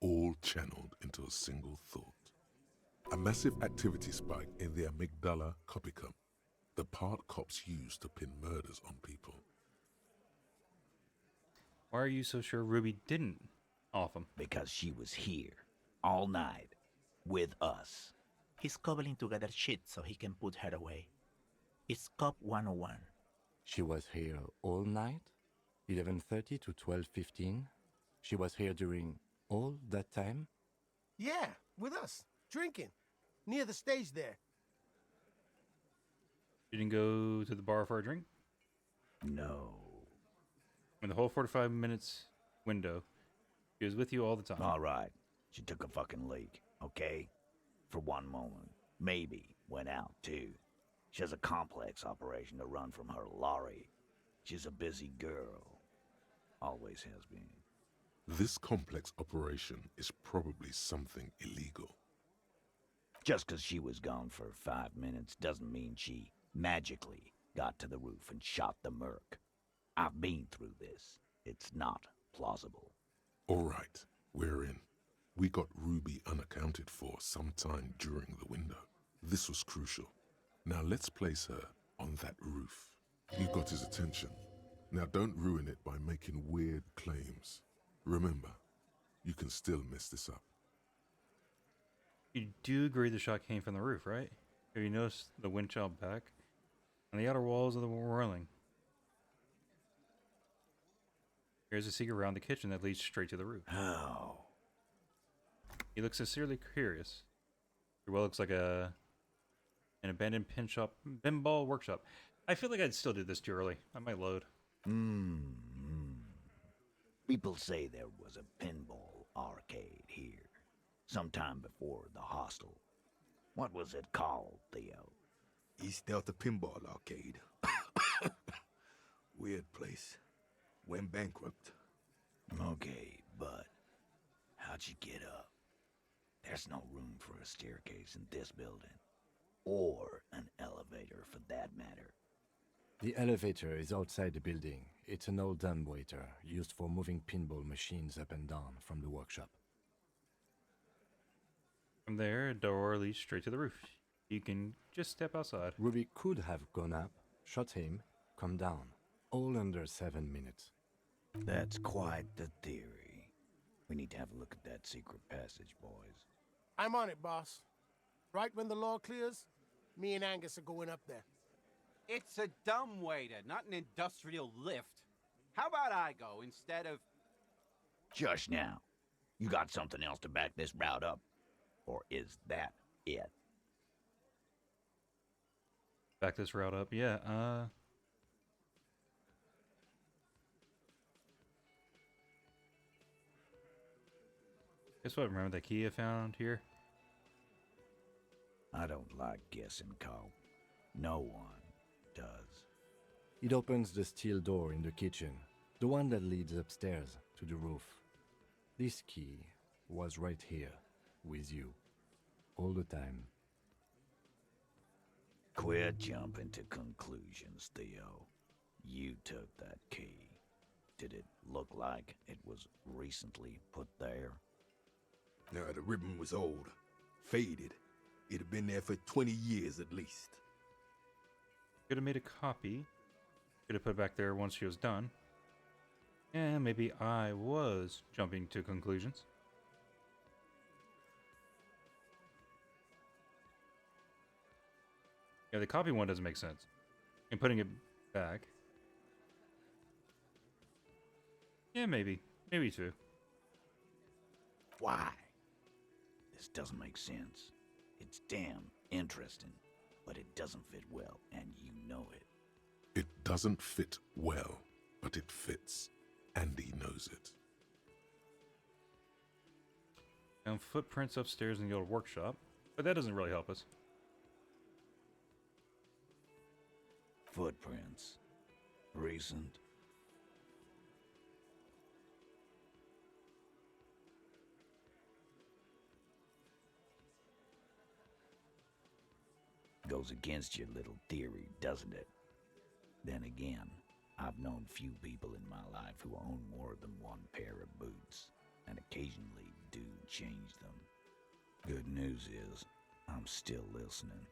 all channeled into a single thought. A massive activity spike in the amygdala copicum, the part cops use to pin murders on people. Why are you so sure Ruby didn't off him? Because she was here, all night, with us. He's cobbling together shit so he can put her away. It's Cop 101. She was here all night? 11:30 to 12:15? She was here during all that time? Yeah, with us, drinking, near the stage there. You didn't go to the bar for a drink? No. In the whole 45 minutes window, she was with you all the time. All right. She took a fucking leak, okay? For one moment. Maybe went out, too. She has a complex operation to run from her lorry. She's a busy girl. Always has been. This complex operation is probably something illegal. Just 'cause she was gone for 5 minutes doesn't mean she magically got to the roof and shot the merc. I've been through this. It's not plausible. All right, we're in. We got Ruby unaccounted for sometime during the window. This was crucial. Now let's place her on that roof. You got his attention. Now don't ruin it by making weird claims. Remember, you can still mess this up. You do agree the shot came from the roof, right? Have you noticed the wind chill back? And the outer walls of the whirling. Here's a secret around the kitchen that leads straight to the roof. How? He looks sincerely curious. Your well looks like an abandoned pinball workshop. I feel like I'd still do this too early. I might load. People say there was a pinball arcade here, sometime before the hostel. What was it called, Theo? East Delta Pinball Arcade. Weird place. Went bankrupt. Okay, but how'd you get up? There's no room for a staircase in this building. Or an elevator, for that matter. The elevator is outside the building. It's an old dumbwaiter used for moving pinball machines up and down from the workshop. From there, a door leads straight to the roof. You can just step outside. Ruby could have gone up, shot him, come down. All under 7 minutes. That's quite the theory. We need to have a look at that secret passage, boys. I'm on it, boss. Right when the law clears, me and Angus are going up there. It's a dumbwaiter, not an industrial lift. How about I go instead of... Just now. You got something else to back this route up? Or is that it? Back this route up. Yeah, guess what? Remember that key I found here? I don't like guessing, Cole. No one does. It opens the steel door in the kitchen, the one that leads upstairs to the roof. This key was right here, with you. all the time. Quit jumping to conclusions, Theo. You took that key. Did it look like it was recently put there? No, the ribbon was old, faded. It had been there for 20 years at least. Could have made a copy. Could have put it back there once she was done. And maybe I was jumping to conclusions. Yeah, the copy one doesn't make sense. And putting it back. Yeah, maybe. Maybe two. Why? This doesn't make sense. It's damn interesting, but it doesn't fit well, and you know it. It doesn't fit well, but it fits. Andy knows it. Found footprints upstairs in the old workshop, but that doesn't really help us. Footprints. Recent. Goes against your little theory, doesn't it? Then again, I've known few people in my life who own more than one pair of boots, and occasionally do change them. Good news is, I'm still listening.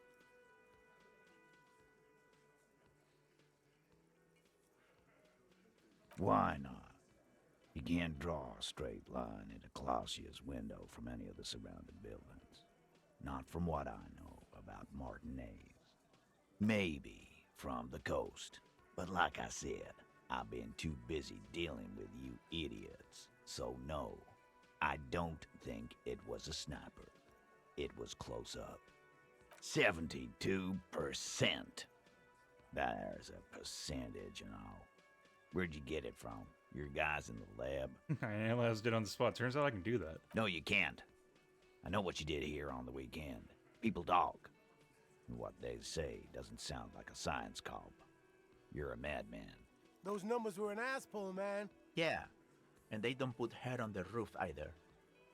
Why not? You can't draw a straight line into Clausia's window from any of the surrounding buildings. Not from what I know about Martinez. Maybe from the coast. But like I said, I've been too busy dealing with you idiots. So no, I don't think it was a sniper. It was close up. 72%. There's a percentage and all. Where'd you get it from? Your guys in the lab? I analyzed it on the spot. Turns out I can do that. No, you can't. I know what you did here on the weekend. People talk. And what they say doesn't sound like a science comp. You're a madman. Those numbers were an ass pull, man. Yeah, and they don't put hair on the roof either.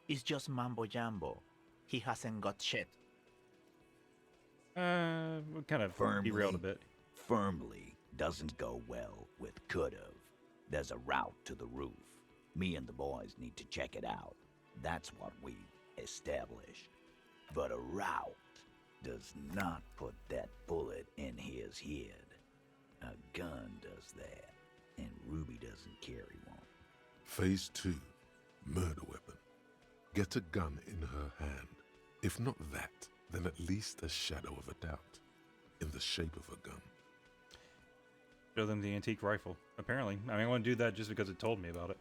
It's just mambo jambo. He hasn't got shit. We kind of derailed a bit. Firmly doesn't go well with could've. There's a route to the roof. Me and the boys need to check it out. That's what we've established. But a route does not put that bullet in his head. A gun does that, and Ruby doesn't carry one. Phase 2. Murder weapon. Get a gun in her hand. If not that, then at least a shadow of a doubt. In the shape of a gun. Show them the antique rifle. Apparently. I mean, I want to do that just because it told me about it.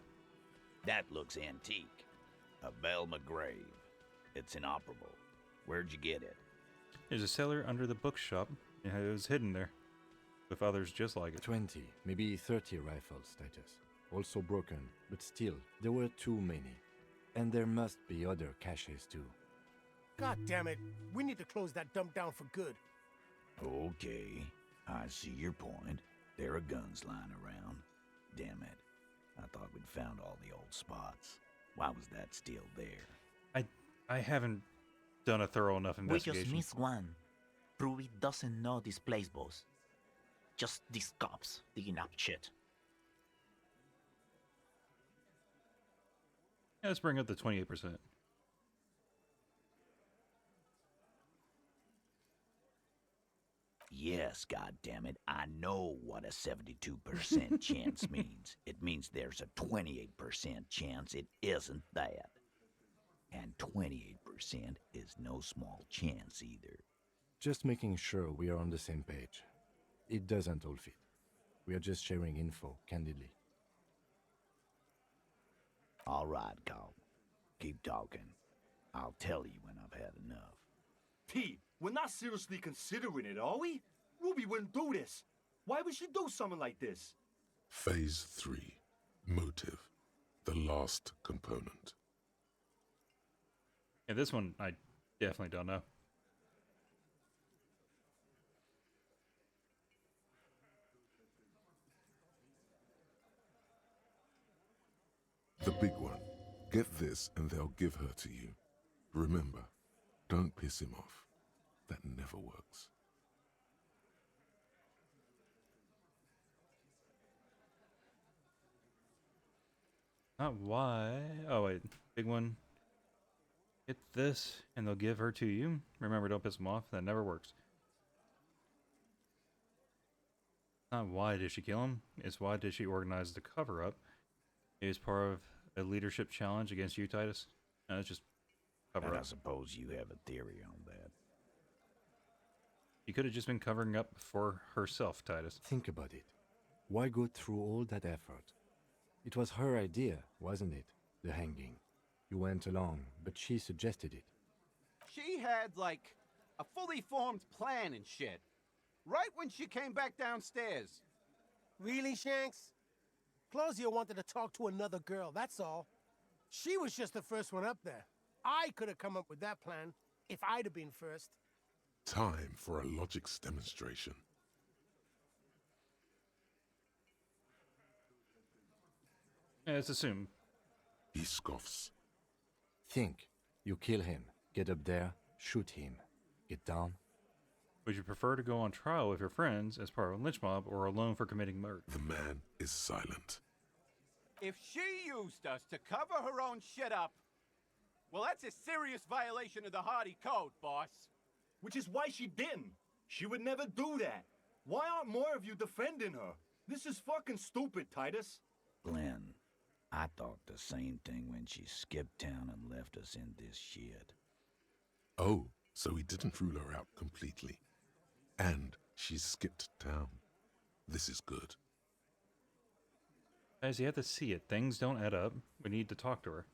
That looks antique. A Belma grave. It's inoperable. Where'd you get it? There's a cellar under the bookshop. Yeah, it was hidden there. With others just like it. 20, maybe 30 rifles, Titus. Also broken, but still, there were too many. And there must be other caches too. God damn it. We need to close that dump down for good. Okay, I see your point. There are guns lying around. Damn it. I thought we'd found all the old spots. Why was that still there? I haven't done a thorough enough investigation. We just missed one. Ruby doesn't know this place, boss. Just these cops digging up shit. Yeah, let's bring up the 28%. Yes, goddammit, I know what a 72% chance means. It means there's a 28% chance it isn't that. And 28% is no small chance either. Just making sure we are on the same page. It doesn't all fit. We are just sharing info, candidly. All right, Carl. Keep talking. I'll tell you when I've had enough. Pete, we're not seriously considering it, are we? Ruby wouldn't do this. Why would she do something like this? Phase 3. Motive. The last component. Yeah, this one I definitely don't know. The big one. Get this and they'll give her to you. Remember, Don't piss him off. That never works. Not why. Oh, wait. Big one. Get this, and they'll give her to you. Remember, don't piss them off. That never works. Not why did she kill him. It's why did she organize the cover-up. It was part of a leadership challenge against you, Titus. No, it's just cover And I up. suppose you have a theory on that. She could have just been covering up for herself, Titus. Think about it. Why go through all that effort? It was her idea, wasn't it? The hanging. You went along, but she suggested it. She had, like, a fully formed plan and shit. Right when she came back downstairs. Really, Shanks? Claudia wanted to talk to another girl, that's all. She was just the first one up there. I could have come up with that plan if I'd have been first. Time for a logics demonstration. Yeah, let's assume. He scoffs. Think. You kill him. Get up there. Shoot him. Get down. Would you prefer to go on trial with your friends as part of a lynch mob or alone for committing murder? The man is silent. If she used us to cover her own shit up, well, that's a serious violation of the Hardy Code, boss. Which is why she didn't. She would never do that. Why aren't more of you defending her? This is fucking stupid, Titus. Glenn, I thought the same thing when she skipped town and left us in this shit. Oh, so he didn't rule her out completely. And she skipped town. This is good. Guys, you have to see it. Things don't add up. We need to talk to her.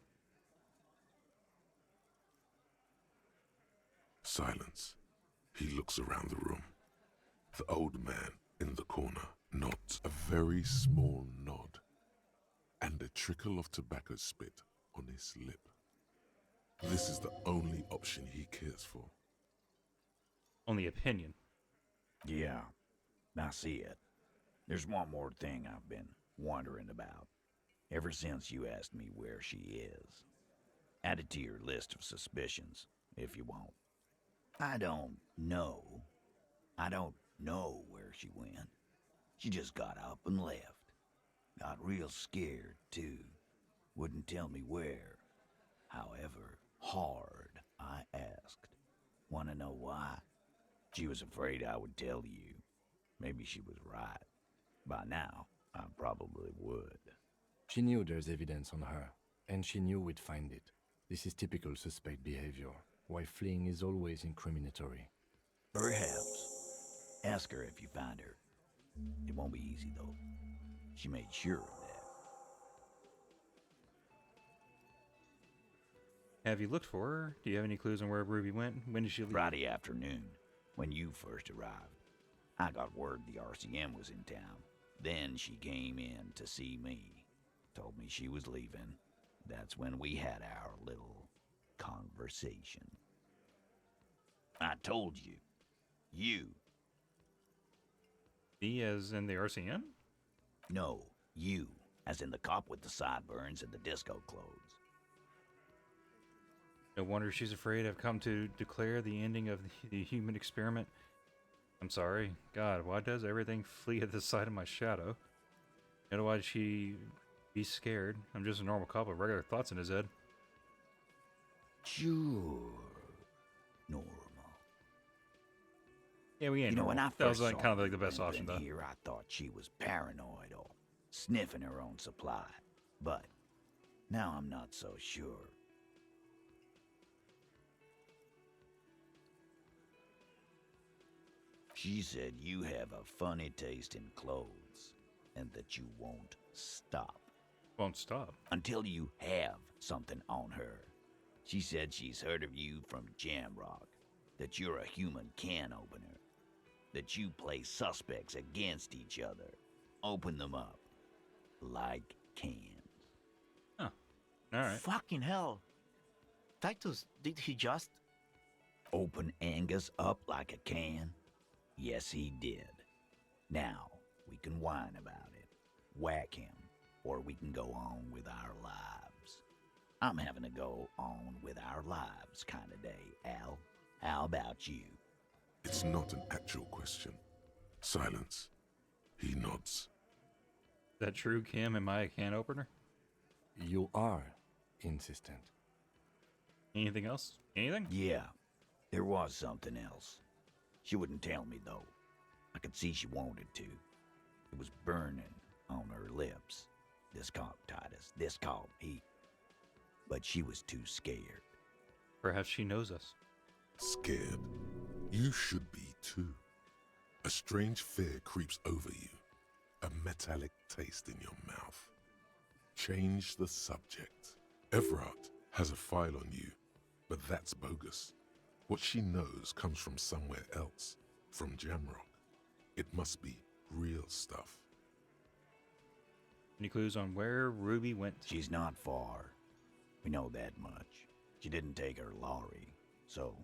Silence. He looks around the room. The old man in the corner nods a very small nod, and a trickle of tobacco spit on his lip. This is the only option he cares for. Only opinion. Yeah, I see it. There's one more thing I've been wondering about ever since you asked me where she is. Add it to your list of suspicions, if you want. I don't know where she went. She just got up and left. Got real scared, too. Wouldn't tell me where. However hard I asked. Want to know why? She was afraid I would tell you. Maybe she was right. By now, I probably would. She knew there's evidence on her, and she knew we'd find it. This is typical suspect behavior. Why fleeing is always incriminatory. Perhaps. Ask her if you find her. It won't be easy, though. She made sure of that. Have you looked for her? Do you have any clues on where Ruby went? When did she leave? Friday afternoon, when you first arrived. I got word the RCM was in town. Then she came in to see me. Told me she was leaving. That's when we had our little conversation. I told you. You. Me as in the RCM? No, you. As in the cop with the sideburns and the disco clothes. No wonder she's afraid I've come to declare the ending of the human experiment. I'm sorry. God, why does everything flee at the sight of my shadow? And why did she be scared? I'm just a normal cop with regular thoughts in his head. Sure. Normal. Yeah, we ain't You know, when I normal. That was first like saw kind of like the best Linda option, though. here, I thought she was paranoid or sniffing her own supply. But now I'm not so sure. She said you have a funny taste in clothes and that you won't stop. Won't stop. Until you have something on her. She said she's heard of you from Jamrock, that you're a human can opener, that you play suspects against each other, open them up like cans. Huh. All right. Fucking hell. Titus, did he just... Open Angus up like a can? Yes, he did. Now, we can whine about it, whack him, or we can go on with our lives. I'm having to go on with our lives kind of day, Al. How about you? It's not an actual question. Silence. He nods. Is that true, Kim? Am I a can opener? You are insistent. Anything else? Anything? Yeah, there was something else. She wouldn't tell me, though. I could see she wanted to. It was burning on her lips. This caught Titus. This caught me. But she was too scared. Perhaps she knows us. Scared. You should be too. A strange fear creeps over you. A metallic taste in your mouth. Change the subject. Everard has a file on you, but that's bogus. What she knows comes from somewhere else, from Jamrock. It must be real stuff. Any clues on where Ruby went? She's not far. We know that much. She didn't take her lorry, so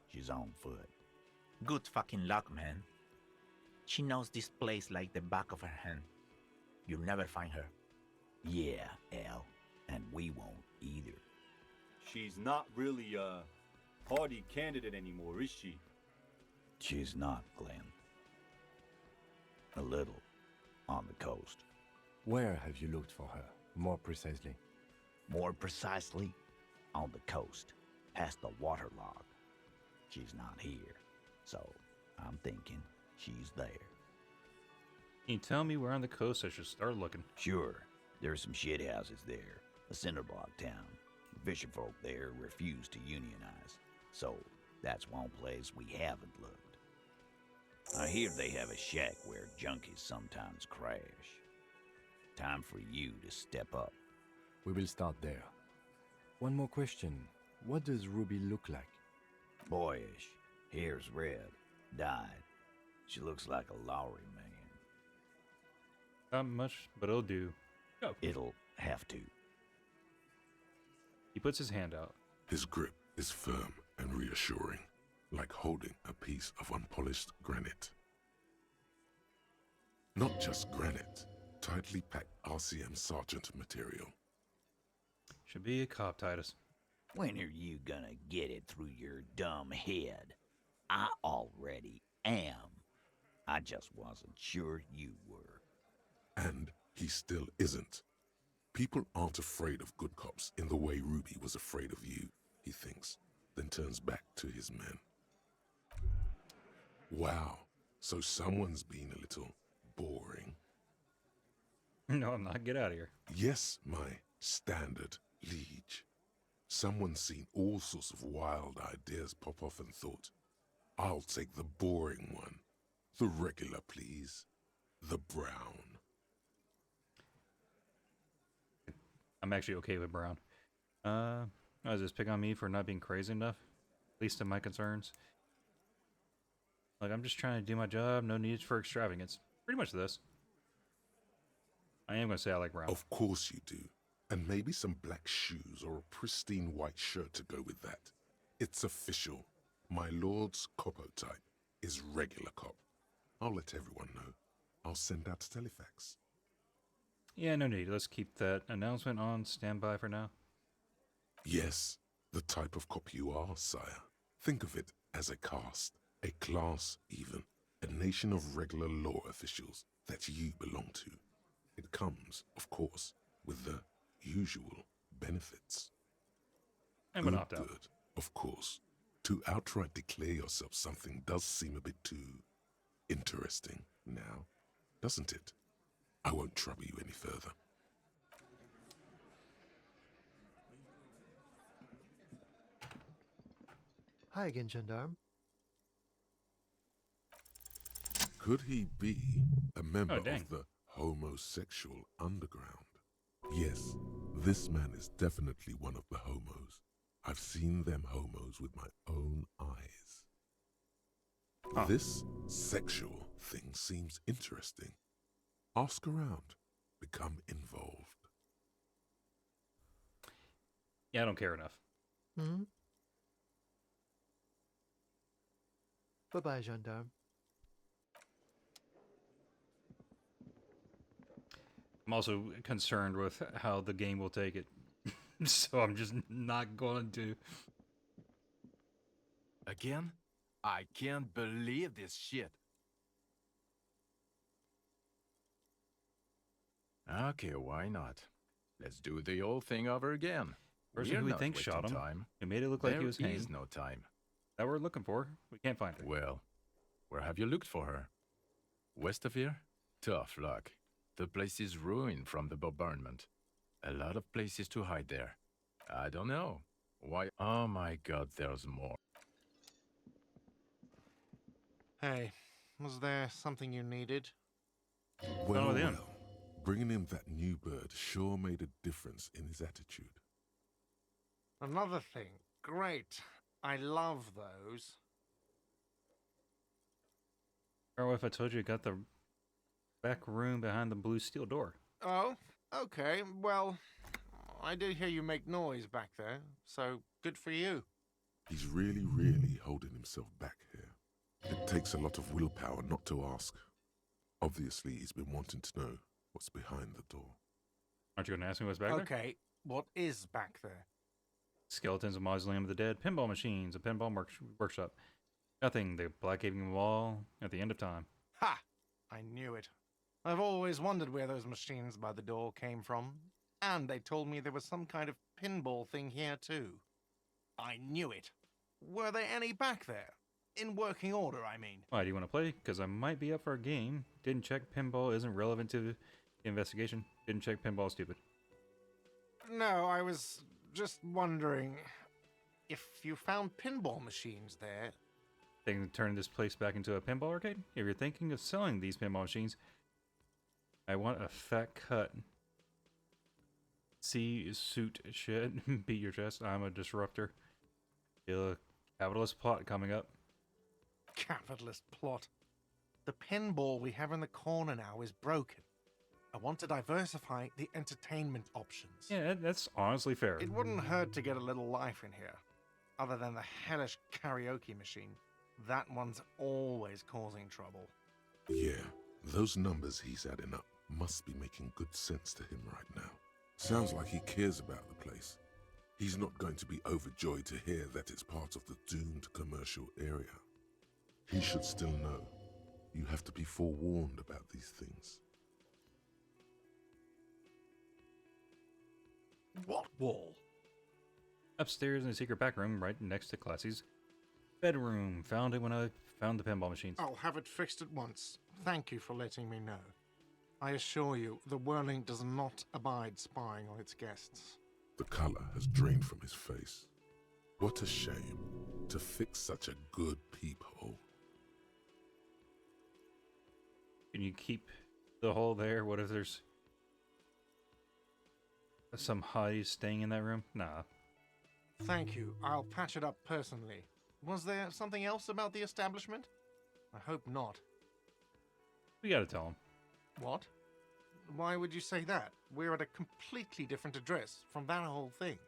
she's on foot. Good fucking luck, man. She knows this place like the back of her hand. You'll never find her. Yeah, Al, and we won't either. She's not really a party candidate anymore, is she? She's not, Glenn. A little. On the coast. Where have you looked for her, more precisely? More precisely, on the coast, past the waterlogged. She's not here, so I'm thinking she's there. Can you tell me where on the coast I should start looking? Sure, there's some shit houses there, a cinderblock town. Fisherfolk there refuse to unionize, so that's one place we haven't looked. I hear they have a shack where junkies sometimes crash. Time for you to step up. We will start there. One more question. What does Ruby look like? Boyish, hair's red, dyed. She looks like a Lowry man. Not much, but it'll do. Go. It'll have to. He puts his hand out. His grip is firm and reassuring, like holding a piece of unpolished granite. Not just granite, tightly packed RCM Sergeant material. Should be a cop, Titus. When are you gonna get it through your dumb head? I already am. I just wasn't sure you were. And he still isn't. People aren't afraid of good cops in the way Ruby was afraid of you, he thinks, then turns back to his men. Wow, so someone's been a little boring. No, I'm not. Get out of here. Yes, my standard liege. Someone's seen all sorts of wild ideas pop off and thought, I'll take the boring one. The regular, please. The brown. I'm actually okay with Brown. Does this pick on me for not being crazy enough? At least in my concerns. Like, I'm just trying to do my job, no need for extravagance. Pretty much this. I am going to say I like Brown. Of course you do. And maybe some black shoes or a pristine white shirt to go with that. It's official. My lord's copo type is regular cop. I'll let everyone know. I'll send out a telefax. Yeah, no need. Let's keep that announcement on standby for now. Yes, the type of cop you are, sire. Think of it as a caste, a class even, a nation of regular law officials that you belong to. It comes, of course, with the usual benefits. I'm an opt-out. Good, of course. To outright declare yourself something does seem a bit too interesting now, doesn't it? I won't trouble you any further. Hi again, gendarme. Could he be a member dang. of the homosexual underground? Yes, this man is definitely one of the homos. I've seen them homos with my own eyes. Huh. This sexual thing seems interesting. Ask around. Become involved. Yeah, I don't care enough. Hmm? Bye-bye, gendarme. I'm also concerned with how the game will take it. So I'm just not going to. Again? I can't believe this shit. Okay, why not? Let's do the old thing over again. Person We're who we not think wasting shot him, time. who made it look like he was There hanged. is no time. That we're looking for. We can't find her. Well, where have you looked for her? West of here? Tough luck. The place is ruined from the bombardment. A lot of places to hide there. I don't know. Why? Oh my god, there's more. Hey, was there something you needed? Well, with him? well, bringing him that new bird sure made a difference in his attitude. Another thing. Great. I love those. Or if I told you I got the back room behind the blue steel door. Oh, okay. Well, I did hear you make noise back there, so good for you. He's really, really holding himself back here. It takes a lot of willpower not to ask. Obviously, he's been wanting to know what's behind the door. Aren't you going to ask me what's back there? Okay, what is back there? Skeletons, a mausoleum of the dead, pinball machines, a pinball workshop. Nothing. The black gaping wall at the end of time. Ha! I knew it. I've always wondered where those machines by the door came from. And they told me there was some kind of pinball thing here too. I knew it. Were there any back there? In working order, I mean. Why, do you want to play? Because I might be up for a game. Didn't check pinball isn't relevant to the investigation. Didn't check pinball stupid. No, I was just wondering if you found pinball machines there. Thinking of turning this place back into a pinball arcade? If you're thinking of selling these pinball machines, I want a fat cut. See suit shit. Beat your chest. I'm a disruptor. Feel a capitalist plot coming up. Capitalist plot. The pinball we have in the corner now is broken. I want to diversify the entertainment options. Yeah, that's honestly fair. It wouldn't hurt to get a little life in here. Other than the hellish karaoke machine. That one's always causing trouble. Yeah, those numbers he's adding up must be making good sense to him right now. Sounds like he cares about the place. He's not going to be overjoyed to hear that it's part of the doomed commercial area. He should still know. You have to be forewarned about these things. What wall? Upstairs in the secret back room, right next to Classy's bedroom. Found it when I found the pinball machines. I'll have it fixed at once. Thank you for letting me know. I assure you, the Whirling does not abide spying on its guests. The color has drained from his face. What a shame to fix such a good peephole. Can you keep the hole there? What if there's some hotties staying in that room? Nah. Thank you. I'll patch it up personally. Was there something else about the establishment? I hope not. We gotta tell him. What? Why would you say that? We're at a completely different address from that whole thing.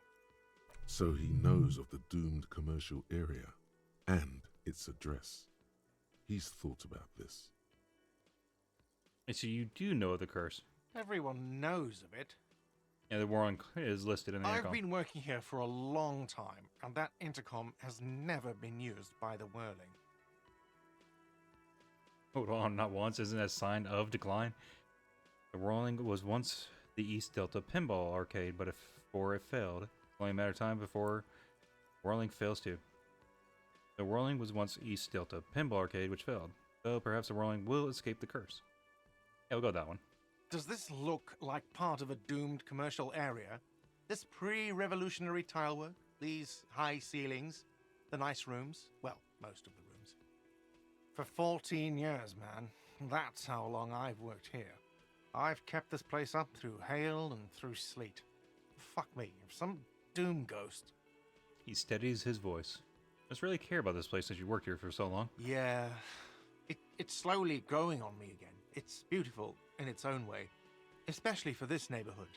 So he knows of the doomed commercial area and its address. He's thought about this. And so you do know of the curse. Everyone knows of it. Yeah, the warrant is listed in the I've intercom. been working here for a long time, and that intercom has never been used by the Whirling. Hold on, not once. Isn't that a sign of decline? The Whirling was once the East Delta Pinball Arcade, but before it failed, it's only a matter of time before Whirling fails too. The Whirling was once East Delta Pinball Arcade, which failed. So perhaps the Whirling will escape the curse. Yeah, we'll go with that one. Does this look like part of a doomed commercial area? This pre-revolutionary tilework, these high ceilings, the nice rooms, well, most of the rooms. For 14 years, man. That's how long I've worked here. I've kept this place up through hail and through sleet. Fuck me, if some doom ghost... He steadies his voice. Must really care about this place since you worked here for so long. Yeah, it's slowly growing on me again. It's beautiful in its own way, especially for this neighborhood.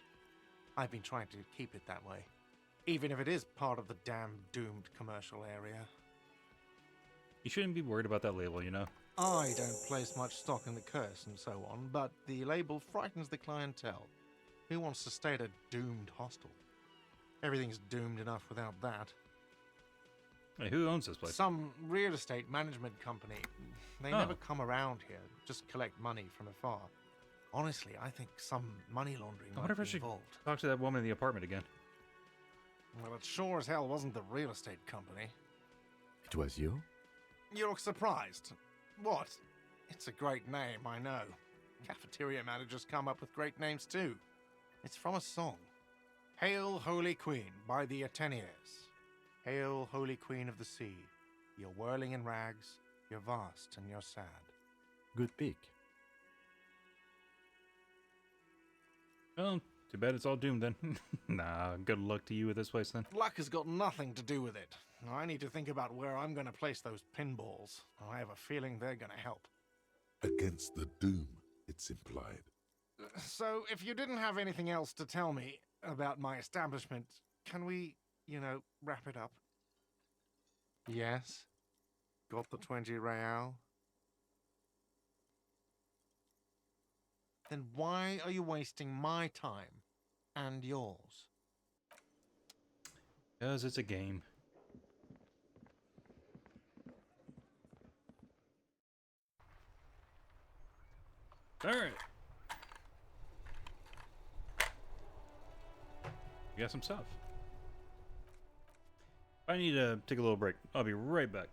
I've been trying to keep it that way, even if it is part of the damn doomed commercial area. You shouldn't be worried about that label, you know? I don't place much stock in the curse and so on, but the label frightens the clientele. Who wants to stay at a doomed hostel? Everything's doomed enough without that. Hey, who owns this place? Some real estate management company. They Oh. never come around here, just collect money from afar. Honestly, I think some money laundering I wonder might if I be should involved. talk to that woman in the apartment again. Well, it sure as hell wasn't the real estate company. It was you? You look surprised. What? It's a great name, I know. Cafeteria managers come up with great names too. It's from a song. Hail, Holy Queen, by the Ateneers. Hail, Holy Queen of the Sea. You're whirling in rags, you're vast and you're sad. Good pick. Well, too bad it's all doomed then. Nah, good luck to you with this place then. Luck has got nothing to do with it. I need to think about where I'm going to place those pinballs. I have a feeling they're going to help. Against the doom, it's implied. So, if you didn't have anything else to tell me about my establishment, can we, wrap it up? Yes? Got the 20 real? Then why are you wasting my time and yours? Because it's a game. Alright. We got some stuff. I need to take a little break. I'll be right back.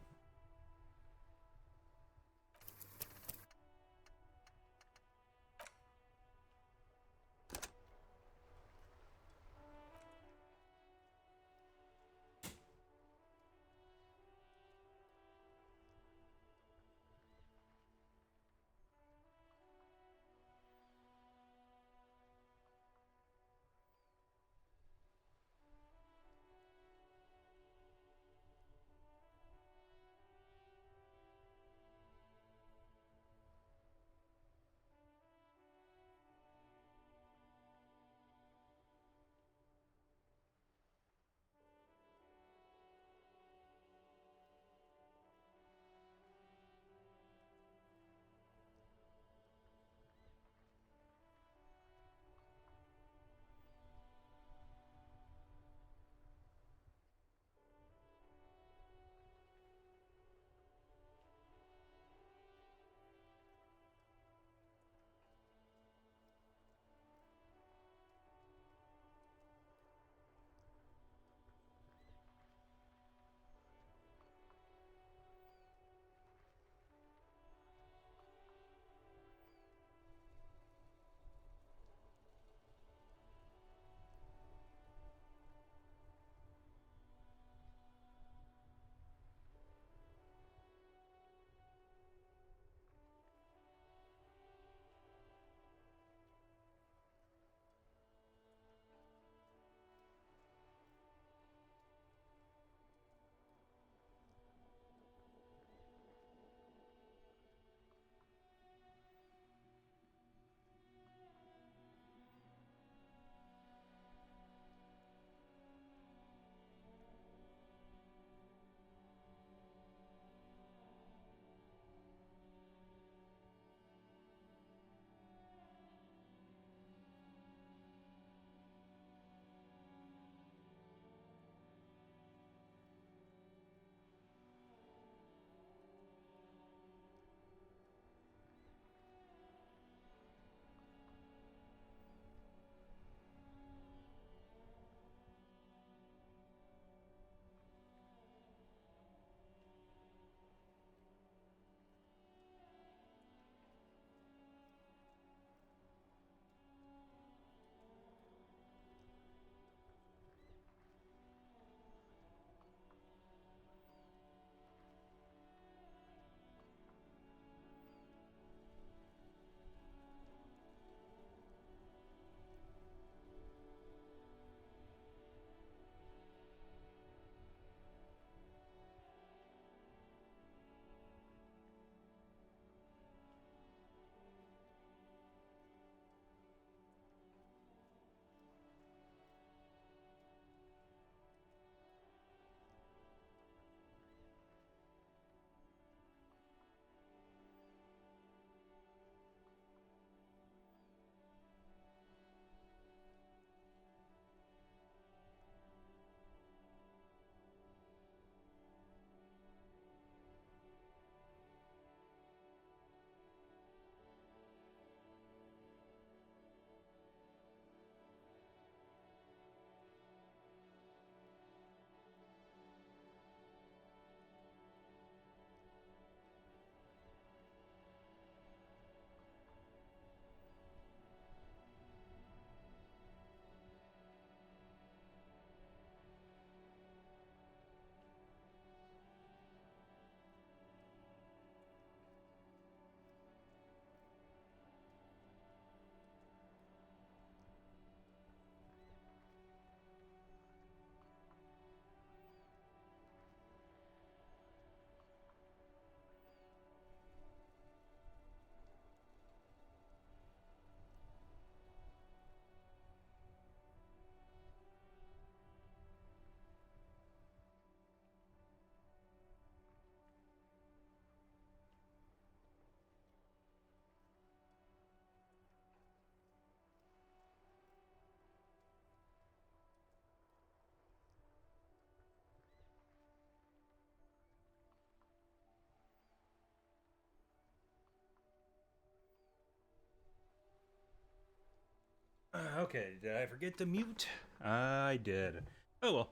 Okay, did I forget to mute? I did. Oh well.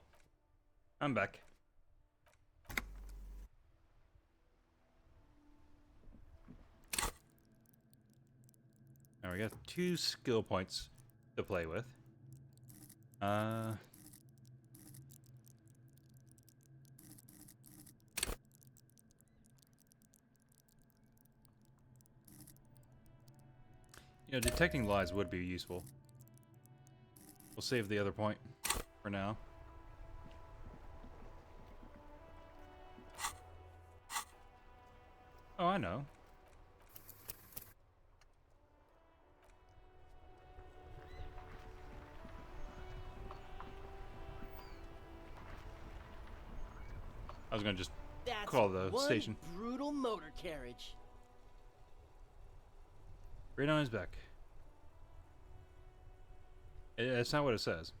I'm back. Now we got 2 skill points to play with. You know, detecting lies would be useful. We'll save the other point for now. Oh, I know. I was gonna just call the station. Brutal motor carriage. Right on his back. It's not what it says.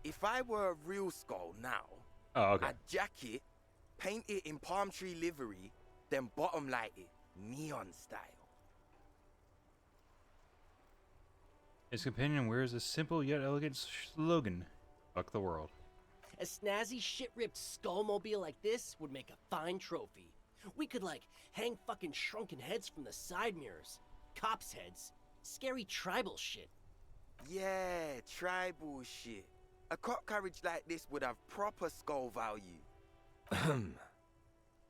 If I were a real skull now, Oh, okay. I'd jack it, paint it in palm tree livery, then bottom light it, neon style. His companion wears a simple yet elegant slogan: "Fuck the world." A snazzy, shit-ripped skullmobile like this would make a fine trophy. We could, like, hang fucking shrunken heads from the side mirrors. Cops' heads. Scary tribal shit. Yeah, tribal shit. A cop carriage like this would have proper skull value.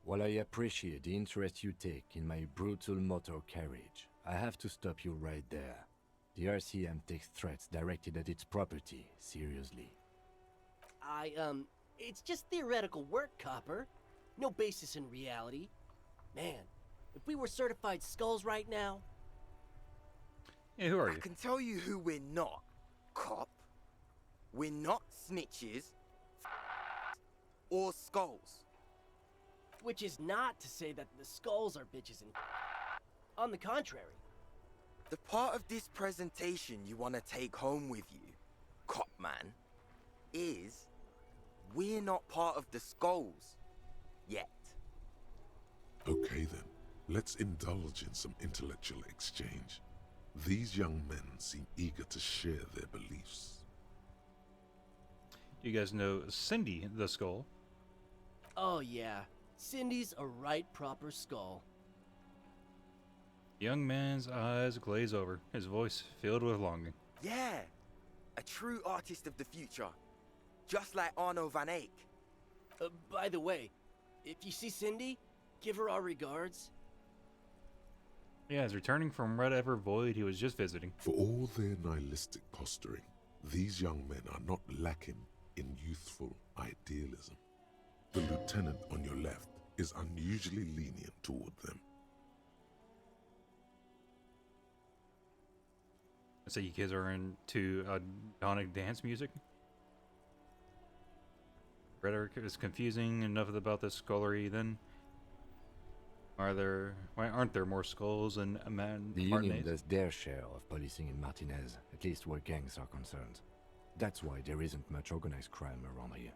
While I appreciate the interest you take in my brutal motor carriage, I have to stop you right there. The RCM takes threats directed at its property seriously. It's just theoretical work, Copper. No basis in reality. Man, if we were certified skulls right now... Yeah, who are you? I can tell you who we're not, cop. We're not snitches or skulls. Which is not to say that the skulls are bitches and... On the contrary. The part of this presentation you want to take home with you, cop man, is we're not part of the skulls yet. Okay then, let's indulge in some intellectual exchange. These young men seem eager to share their beliefs. You guys know Cindy the Skull? Oh yeah, Cindy's a right proper skull. The young man's eyes glaze over, his voice filled with longing. Yeah, a true artist of the future. Just like Arno van Eyck. By the way, if you see Cindy, give her our regards. Yeah, he's returning from whatever void he was just visiting. For all their nihilistic posturing, these young men are not lacking in youthful idealism. The lieutenant on your left is unusually lenient toward them. So you kids are into Adonic dance music? Rhetoric is confusing enough about this skullery then. Why aren't there more skulls and The Union does their share of policing in Martinez, at least where gangs are concerned. That's why there isn't much organized crime around here.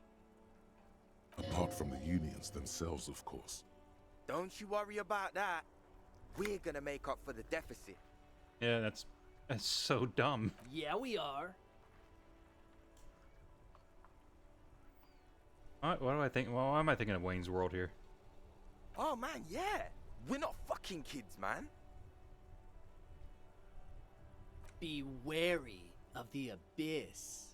Apart from the unions themselves, of course. Don't you worry about that. We're gonna make up for the deficit. Yeah, that's so dumb. Yeah, we are. What do I think? Well, why am I thinking of Wayne's World here? Oh man, yeah. We're not fucking kids, man. Be wary of the abyss.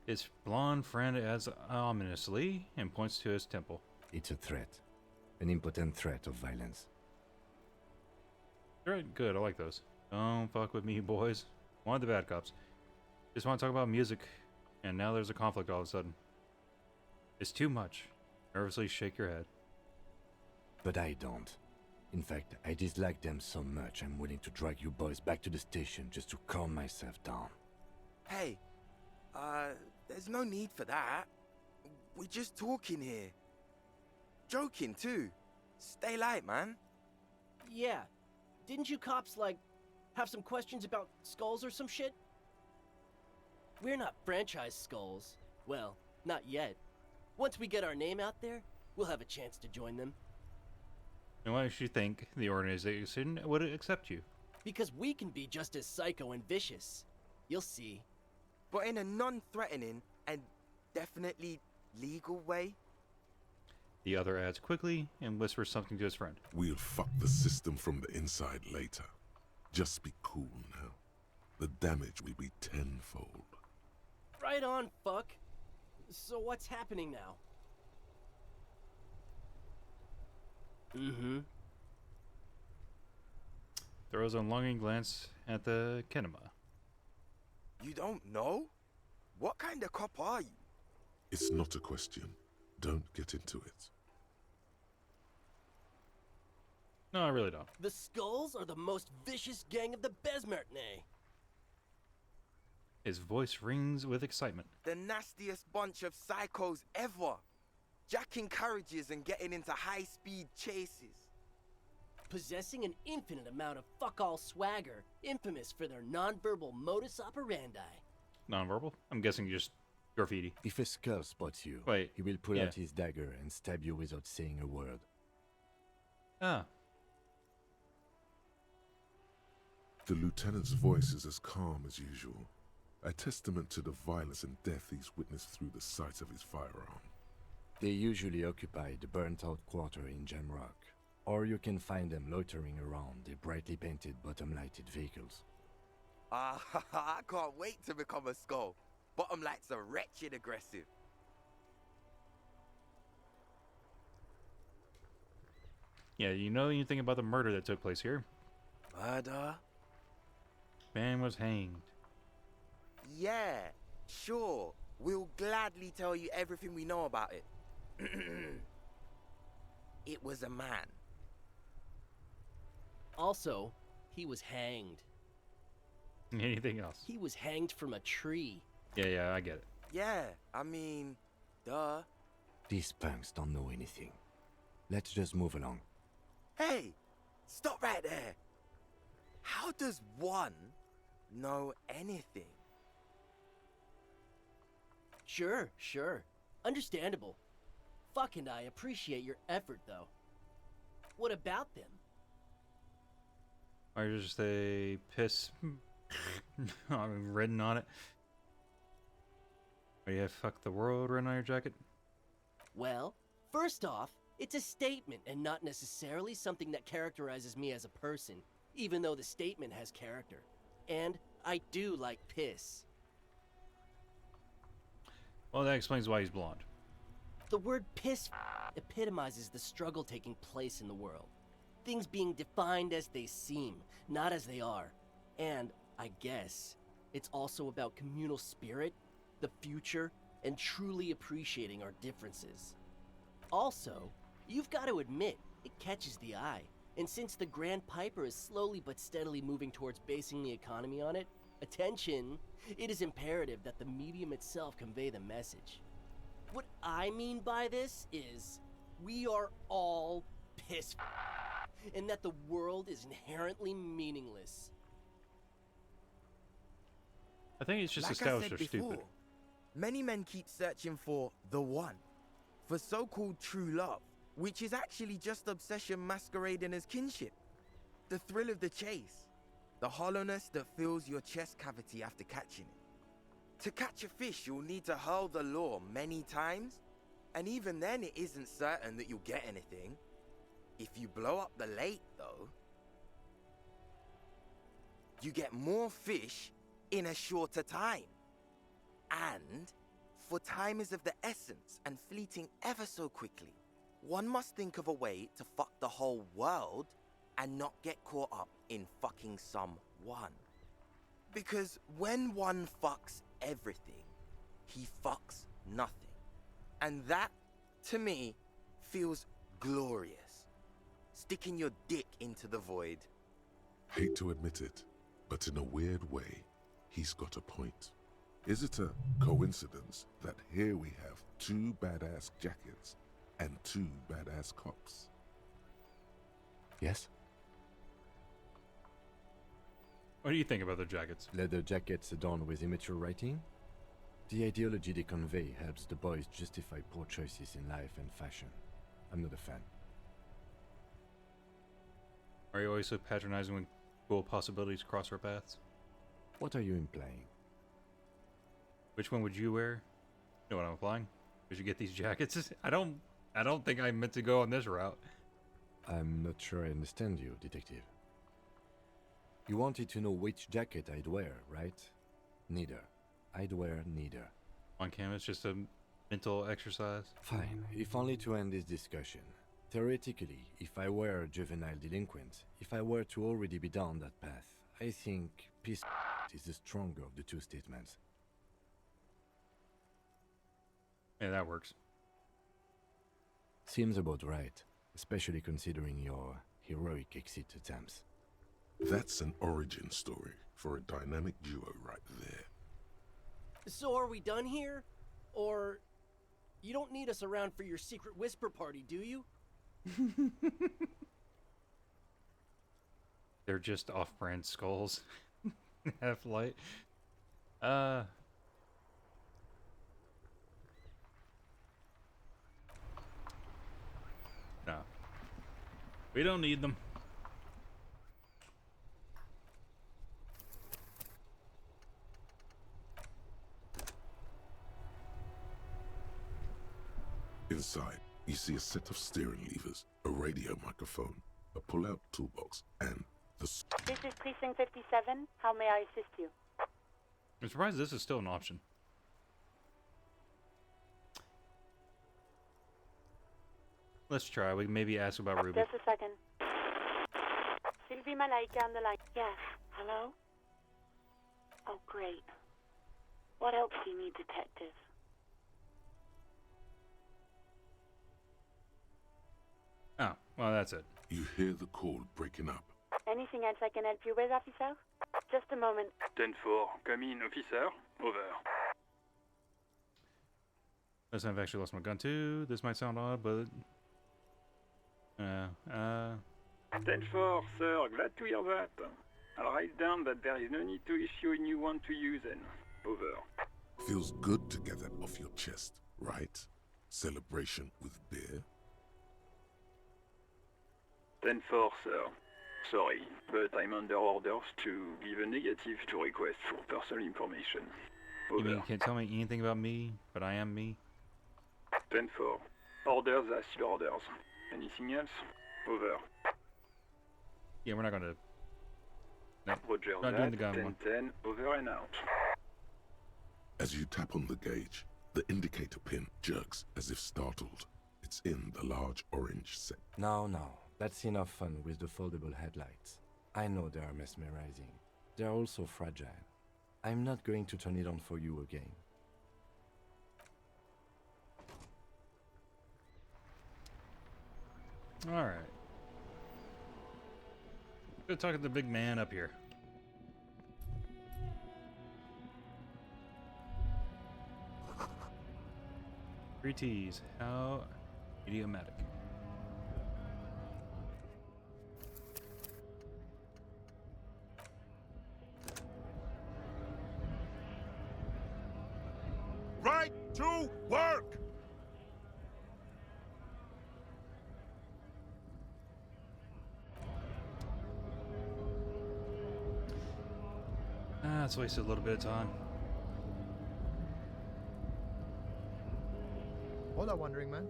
His blonde friend adds ominously and points to his temple. It's a threat. An impotent threat of violence. Alright, good, I like those. Don't fuck with me, boys. One of the bad cops. Just want to talk about music, and now there's a conflict all of a sudden. It's too much. Nervously shake your head. But I don't. In fact, I dislike them so much I'm willing to drag you boys back to the station just to calm myself down. Hey, there's no need for that. We're just talking here. Joking too. Stay light, man. Yeah. Didn't you cops, like, have some questions about skulls or some shit? We're not franchise skulls. Well, not yet. Once we get our name out there, we'll have a chance to join them. And why should you think the organization would accept you? Because we can be just as psycho and vicious. You'll see. But in a non-threatening and definitely legal way. The other adds quickly and whispers something to his friend. We'll fuck the system from the inside later. Just be cool now. The damage will be tenfold. Right on, fuck. So what's happening now? Mm-hmm. Throws a longing glance at the kinema. You don't know? What kind of cop are you? It's not a question. Don't get into it. No, I really don't. The Skulls are the most vicious gang of the Besmertnay. His voice rings with excitement. The nastiest bunch of psychos ever. Jacking carriages and getting into high-speed chases. Possessing an infinite amount of fuck-all swagger, infamous for their non-verbal modus operandi. Non-verbal? I'm guessing just graffiti. If a skull spots you, Wait, he will pull yeah. out his dagger and stab you without saying a word. Ah. The lieutenant's voice is as calm as usual, a testament to the violence and death he's witnessed through the sight of his firearm. They usually occupy the burnt-out quarter in Jamrock, or you can find them loitering around their brightly painted bottom-lighted vehicles. I can't wait to become a skull. Bottom lights are wretched aggressive. Yeah, you know anything about the murder that took place here? Murder? Man was hanged. Yeah, sure. We'll gladly tell you everything we know about it. It was a man. Also, he was hanged. Anything else? He was hanged from a tree. Yeah, I get it. Yeah, I mean, duh. These punks don't know anything. Let's just move along. Hey, stop right there. How does one know anything? Sure. Understandable. Fuck and I appreciate your effort, though. What about them? Or just a piss written on it. Or you have fuck the world written on your jacket? Well, first off, it's a statement and not necessarily something that characterizes me as a person, even though the statement has character. And I do like piss. Well, that explains why he's blonde. The word piss epitomizes the struggle taking place in the world. Things being defined as they seem, not as they are. And, I guess, it's also about communal spirit, the future, and truly appreciating our differences. Also, you've got to admit, it catches the eye. And since the Grand Piper is slowly but steadily moving towards basing the economy on it, attention, it is imperative that the medium itself convey the message. What I mean by this is, we are all piss and that the world is inherently meaningless. I think it's just Like I established said they're stupid. before, many men keep searching for the one, for so-called true love, which is actually just obsession masquerading as kinship. The thrill of the chase, the hollowness that fills your chest cavity after catching it. To catch a fish, you'll need to hurl the lure many times, and even then it isn't certain that you'll get anything. If you blow up the lake, though, you get more fish in a shorter time. And, for time is of the essence and fleeting ever so quickly, one must think of a way to fuck the whole world and not get caught up in fucking someone. Because when one fucks everything, he fucks nothing. And that, to me, feels glorious. Sticking your dick into the void. Hate to admit it, but in a weird way, he's got a point. Is it a coincidence that here we have 2 badass jackets and 2 badass cops? Yes? What do you think about their jackets? Leather jackets adorned with immature writing? The ideology they convey helps the boys justify poor choices in life and fashion. I'm not a fan. Are you always so patronizing when cool possibilities cross our paths. What are you implying? Which one would you wear? You know what I'm implying? We should get these jackets. I don't think I meant to go on this route. I'm not sure I understand you, detective. You wanted to know which jacket I'd wear, right? Neither. I'd wear neither. On canvas, just a mental exercise. Fine, if only to end this discussion. Theoretically, if I were a juvenile delinquent, if I were to already be down that path, I think peace is the stronger of the two statements. Yeah, that works. Seems about right, especially considering your heroic exit attempts. That's an origin story for a dynamic duo right there. So are we done here? Or you don't need us around for your secret whisper party, do you? They're just off-brand skulls. Half-light. No. We don't need them. Inside, you see a set of steering levers, a radio microphone, a pull-out toolbox, and the... This is Precinct 57. How may I assist you? I'm surprised this is still an option. Let's try. We can maybe ask about Ruby. Just a second. Sylvie Malaika on the line. Yes. Hello? Oh, great. What else do you need, detective? Oh, well, that's it. You hear the call breaking up. Anything else I can help you with, officer? Just a moment. 10-4, come in, officer. Over. Listen, I've actually lost my gun too. This might sound odd, but... 10-4, sir. Glad to hear that. I'll write down that there is no need to issue a new one to you then. Over. Feels good to get that off your chest, right? Celebration with beer? 10-4, sir. Sorry, but I'm under orders to give a negative to request for personal information. You mean Over. you can't tell me anything about me, but I am me? 10-4. Orders are still orders. Anything else? Over. Yeah, we're not gonna... No, Roger not doing the gun one. 10-10, over and out. As you tap on the gauge, the indicator pin jerks as if startled. It's in the large orange set. No, that's enough fun with the foldable headlights. I know they are mesmerizing. They're also fragile. I'm not going to turn it on for you again. Alright. Go talk to the big man up here. Three T's. How idiomatic. Right to work! It's wasted a little bit of time. Hola, Wandering Man.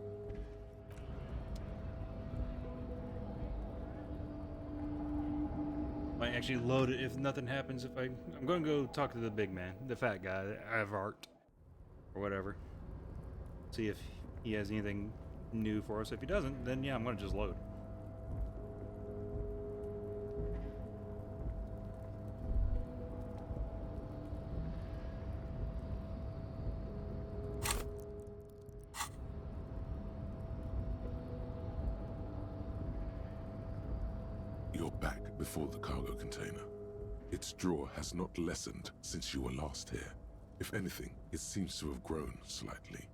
Might actually load it if nothing happens. If I'm going to go talk to the big man, the fat guy, Avart, or whatever. See if he has anything new for us. If he doesn't, then yeah, I'm going to just load. You're back before the cargo container. Its draw has not lessened since you were last here. If anything, it seems to have grown slightly.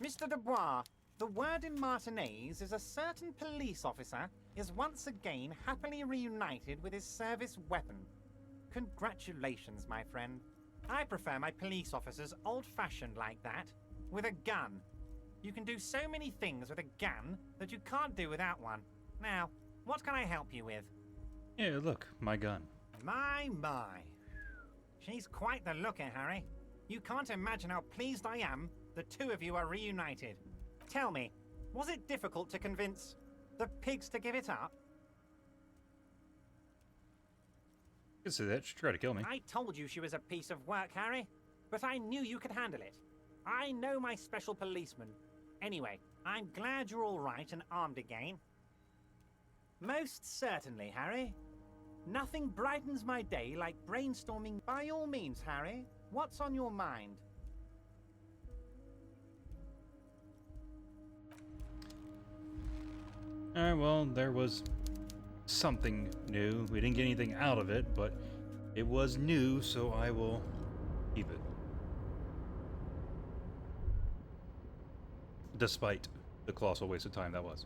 Mr. Dubois, the word in Martinez is a certain police officer is once again happily reunited with his service weapon. Congratulations, my friend. I prefer my police officers old-fashioned like that, with a gun. You can do so many things with a gun that you can't do without one. Now, what can I help you with? Yeah, look, my gun. My. She's quite the looker, Harry. You can't imagine how pleased I am the two of you are reunited. Tell me, was it difficult to convince the pigs to give it up? You can say that. She tried to kill me. I told you she was a piece of work, Harry, but I knew you could handle it. I know my special policeman. Anyway, I'm glad you're all right and armed again. Most certainly, Harry. Nothing brightens my day like brainstorming. By all means, Harry, what's on your mind? Alright, well, there was something new. We didn't get anything out of it, but it was new, so I will keep it. Despite the colossal waste of time that was.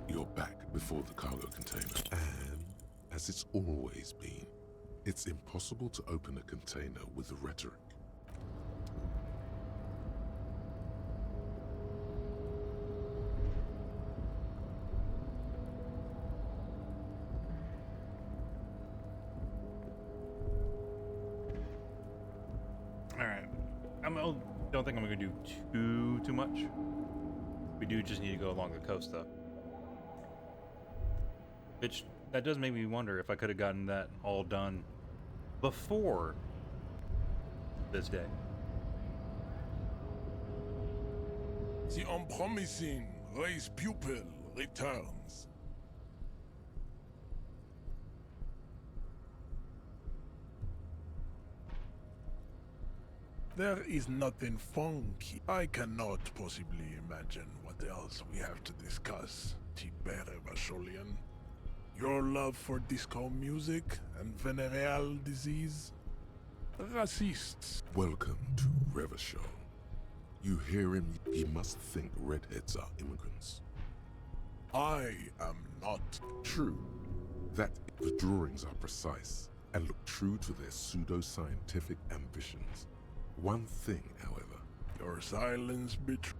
You're back before the cargo container, and as it's always been, it's impossible to open a container with rhetoric. Alright. I don't think I'm going to do too much. We do just need to go along the coast, though. Which, that does make me wonder if I could have gotten that all done before this day. The unpromising race pupil returns. There is nothing funky. I cannot possibly imagine what else we have to discuss, Tibere Vasholian. Your love for disco music and venereal disease? Racists. Welcome to Revachol. You hear him, he must think redheads are immigrants. I am not. True. That the drawings are precise and look true to their pseudo-scientific ambitions. One thing, however. Your silence betrays.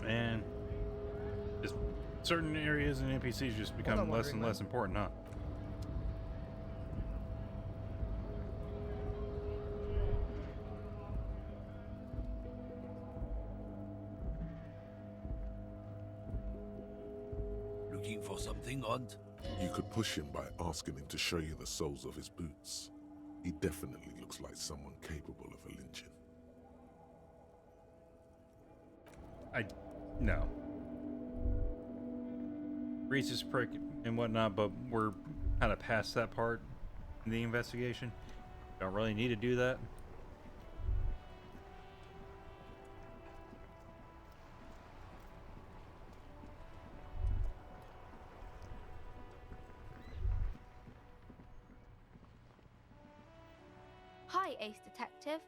And just certain areas and NPCs just become less and less important, huh? Looking for something, Hunt? You could push him by asking him to show you the soles of his boots. He definitely looks like someone capable of a lynching. No. Racist prick and whatnot, but we're kind of past that part in the investigation. Don't really need to do that. Hi, Ace Detective.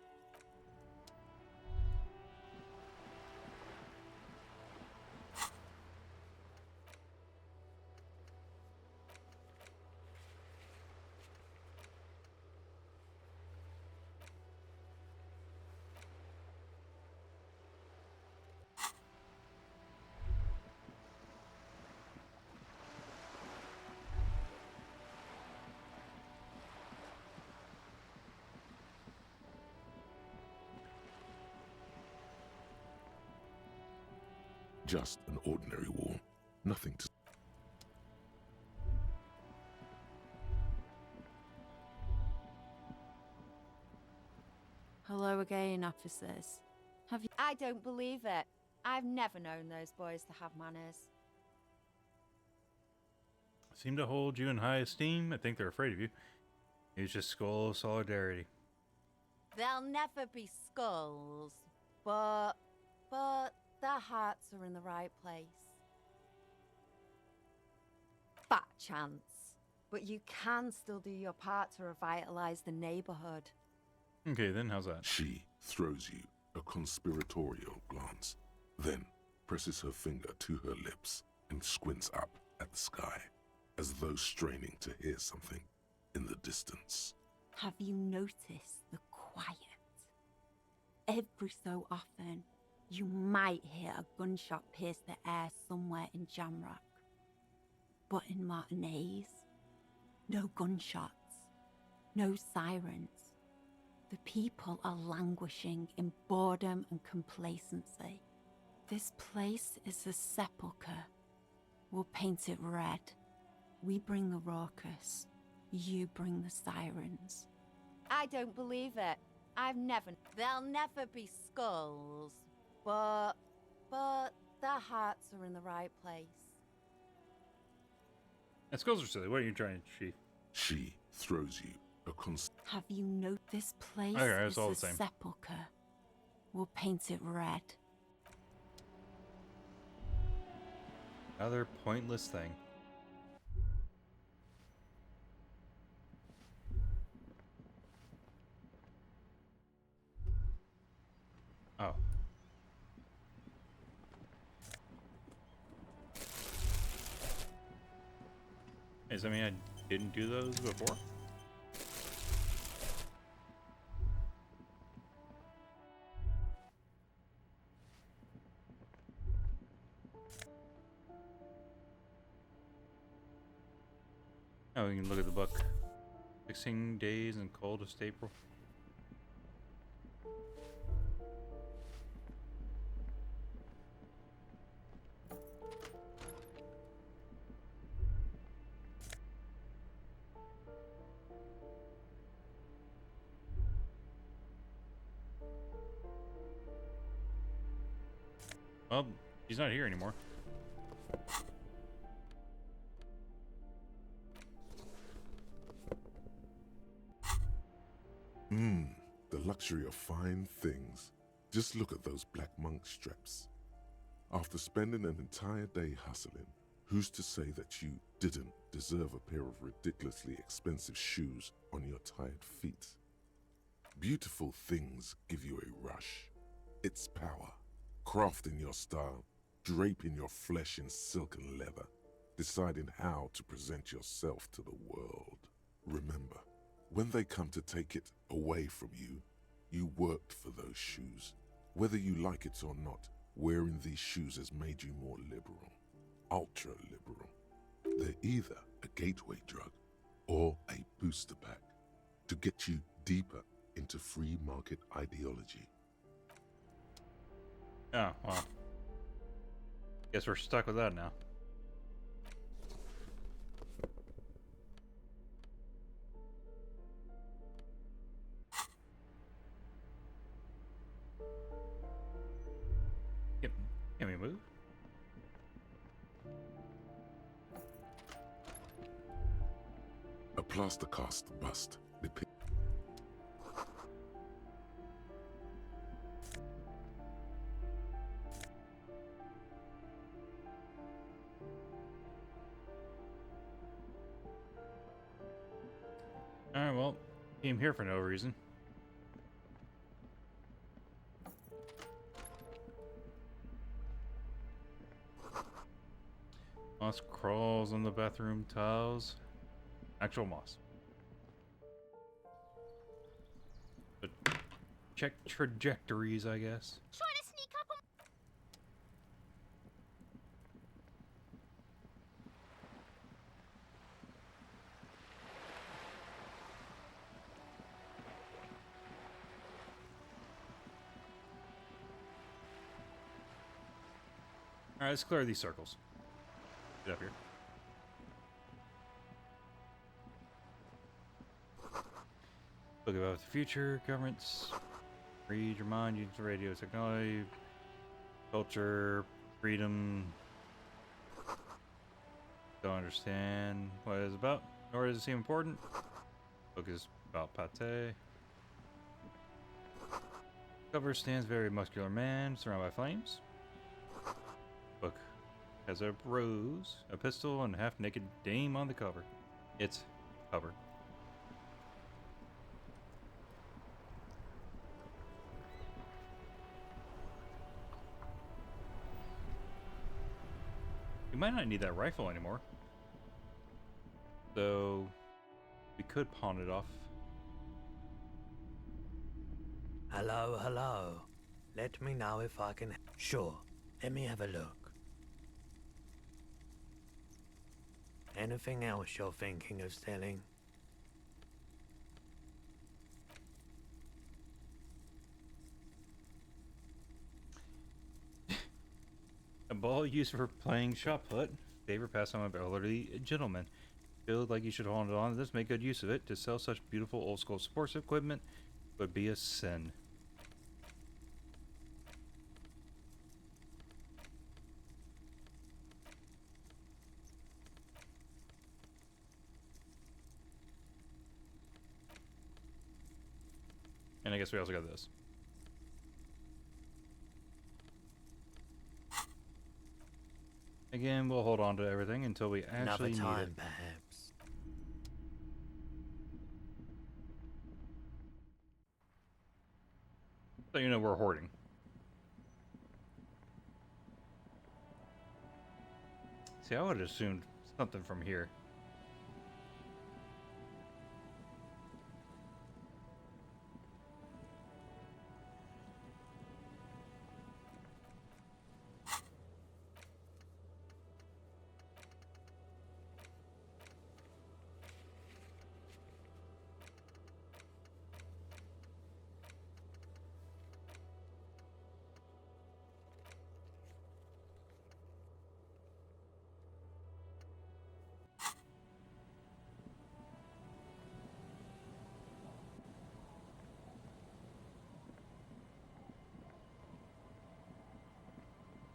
Just an ordinary wall. Nothing to... Hello again, officers. Have you... I don't believe it. I've never known those boys to have manners. seem to hold you in high esteem. I think they're afraid of you. It's just skull of solidarity. They'll never be skulls, but their hearts are in the right place. Fat chance. But you can still do your part to revitalize the neighborhood. Okay, then how's that? She throws you a conspiratorial glance, then presses her finger to her lips and squints up at the sky, as though straining to hear something in the distance. Have you noticed the quiet? Every so often, you might hear a gunshot pierce the air somewhere in Jamrock. But in Martinez, no gunshots, no sirens. The people are languishing in boredom and complacency. This place is a sepulchre. We'll paint it red. We bring the raucous. You bring the sirens. I don't believe it. They'll never be skulls, but their hearts are in the right place. And skulls are silly. What are you trying to achieve? She throws you a Have you noticed this place Okay, it's is all a the same. sepulchre? We'll paint it red. Another pointless thing. Oh. Does that mean I didn't do those before? Oh, we can look at the book. 16 days in coldest April. Well, he's not here anymore. The luxury of fine things. Just look at those black monk straps. After spending an entire day hustling, who's to say that you didn't deserve a pair of ridiculously expensive shoes on your tired feet? Beautiful things give you a rush. It's power. Crafting your style, draping your flesh in silk and leather, deciding how to present yourself to the world. Remember, when they come to take it away from you, you worked for those shoes. Whether you like it or not, wearing these shoes has made you more liberal, ultra liberal. They're either a gateway drug or a booster pack to get you deeper into free market ideology. Oh, well. Guess we're stuck with that now. Can we move? A plaster cast bust depicts Alright, well, came here for no reason. Moss crawls on the bathroom tiles. Actual moss. But check trajectories, I guess. Try to sneak up on. Alright, let's clear these circles. Get up here. Look about the future, governments, read your mind, use radio technology, culture, freedom. Don't understand what it is about, nor does it seem important. Book is about pate. Cover stands very muscular man surrounded by flames. Book has a rose, a pistol, and a half-naked dame on the cover. It's cover. We might not need that rifle anymore. So we could pawn it off. Hello, hello. Let me know if I can. Sure, let me have a look. Anything else you're thinking of selling? A ball used for playing shot put. Favorite pastime of elderly gentlemen. Feel like you should hold on to this, make good use of it. To sell such beautiful old school sports equipment would be a sin. And I guess we also got this. Again, we'll hold on to everything until we actually Another need time, it. perhaps. So you know we're hoarding. See, I would have assumed something from here.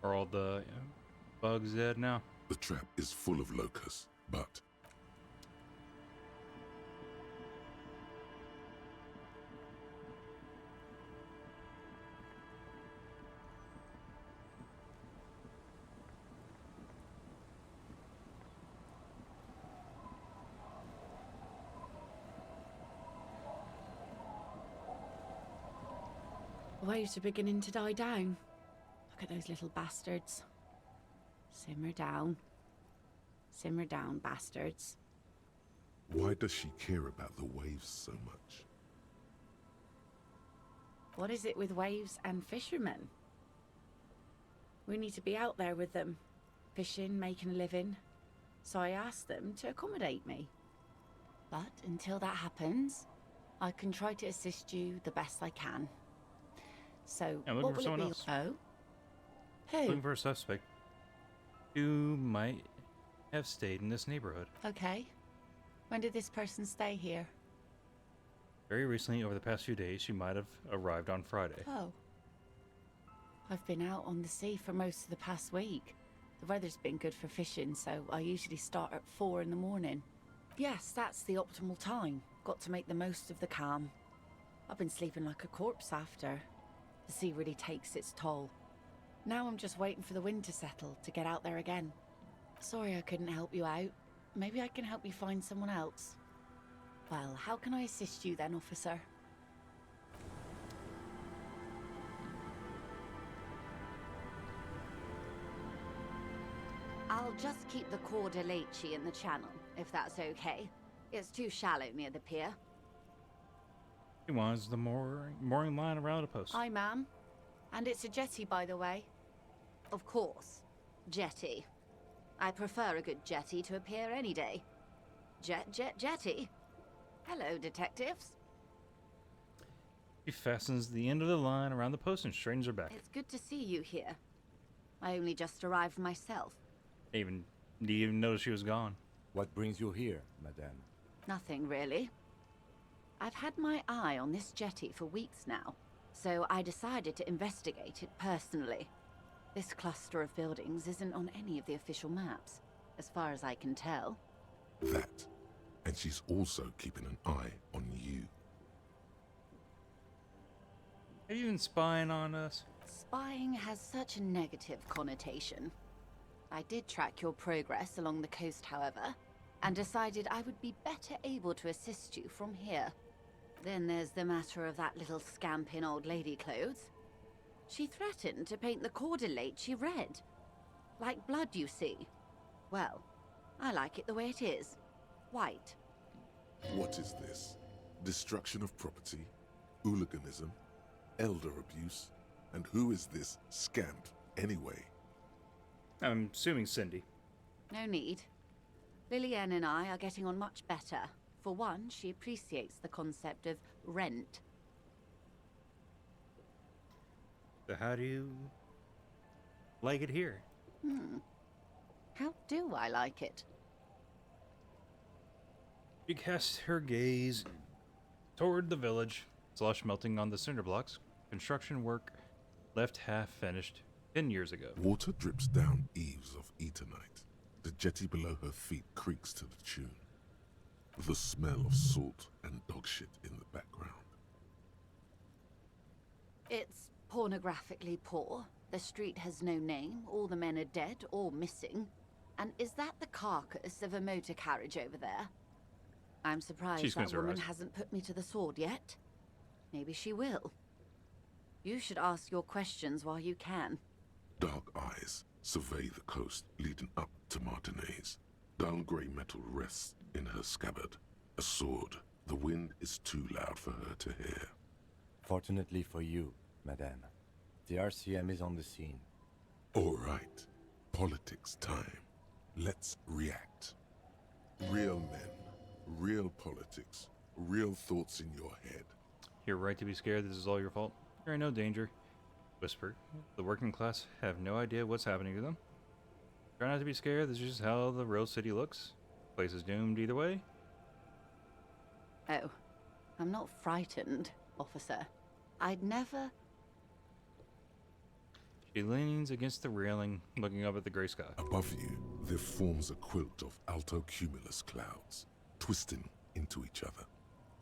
Are all the bugs dead now? The trap is full of locusts, but The waves are beginning to die down. Look at those little bastards. Simmer down. Simmer down, bastards. why does she care about the waves so much? What is it with waves and fishermen? We need to be out there with them, fishing, making a living. So I asked them to accommodate me. But until that happens, I can try to assist you the best I can. So, I'm looking what for will someone it be? else. Oh? Who? Looking for a suspect who might have stayed in this neighborhood. Okay. When did this person stay here? Very recently, over the past few days, she might have arrived on Friday. Oh. I've been out on the sea for most of the past week. The weather's been good for fishing, so I usually start at 4 in the morning. Yes, that's the optimal time. Got to make the most of the calm. I've been sleeping like a corpse after. The sea really takes its toll. Now I'm just waiting for the wind to settle to get out there again. Sorry I couldn't help you out. Maybe I can help you find someone else. Well, how can I assist you then, officer? I'll just keep the Corda Lacey in the channel, if that's okay. It's too shallow near the pier. He wants the mooring line around a post. Hi, ma'am. And it's a jetty, by the way. Of course. Jetty. I prefer a good jetty to a pier any day. Jetty? Hello, detectives. He fastens the end of the line around the post and straightens her back. It's good to see you here. I only just arrived myself. Didn't even notice she was gone. What brings you here, madame? Nothing, really. I've had my eye on this jetty for weeks now, so I decided to investigate it personally. This cluster of buildings isn't on any of the official maps. as far as I can tell. That. And she's also keeping an eye on you. Are you even spying on us? Spying has such a negative connotation. I did track your progress along the coast, however, and decided I would be better able to assist you from here. Then there's the matter of that little scamp in old lady clothes. She threatened to paint the cordelate she read. Like blood, you see. Well, I like it the way it is. White. What is this? Destruction of property? Hooliganism? Elder abuse? And who is this scamp, anyway? I'm assuming Cindy. No need. Lillian and I are getting on much better. For one, she appreciates the concept of rent. So how do you like it here? How do I like it? She casts her gaze toward the village. Slush melting on the cinder blocks. Construction work left half finished 10 years ago. Water drips down eaves of Eternite. The jetty below her feet creaks to the tune. The smell of salt and dog shit in the background. It's pornographically poor. The street has no name. All the men are dead or missing. And is that the carcass of a motor carriage over there? I'm surprised that woman hasn't put me to the sword yet. Maybe she will. You should ask your questions while you can. Dark eyes survey the coast leading up to Martinez. Dull grey metal rests in her scabbard. A sword. The wind is too loud for her to hear. Fortunately for you, madame, the RCM is on the scene. All right. Politics time. Let's react. Real men, real politics, real thoughts in your head. You're right to be scared. This is all your fault. You're in no danger. Whisper. The working class have no idea what's happening to them. Try not to be scared. This is just how the real city looks. Place is doomed either way. Oh, I'm not frightened, officer. I'd never... She leans against the railing, looking up at the gray sky. Above you, there forms a quilt of altocumulus clouds, twisting into each other.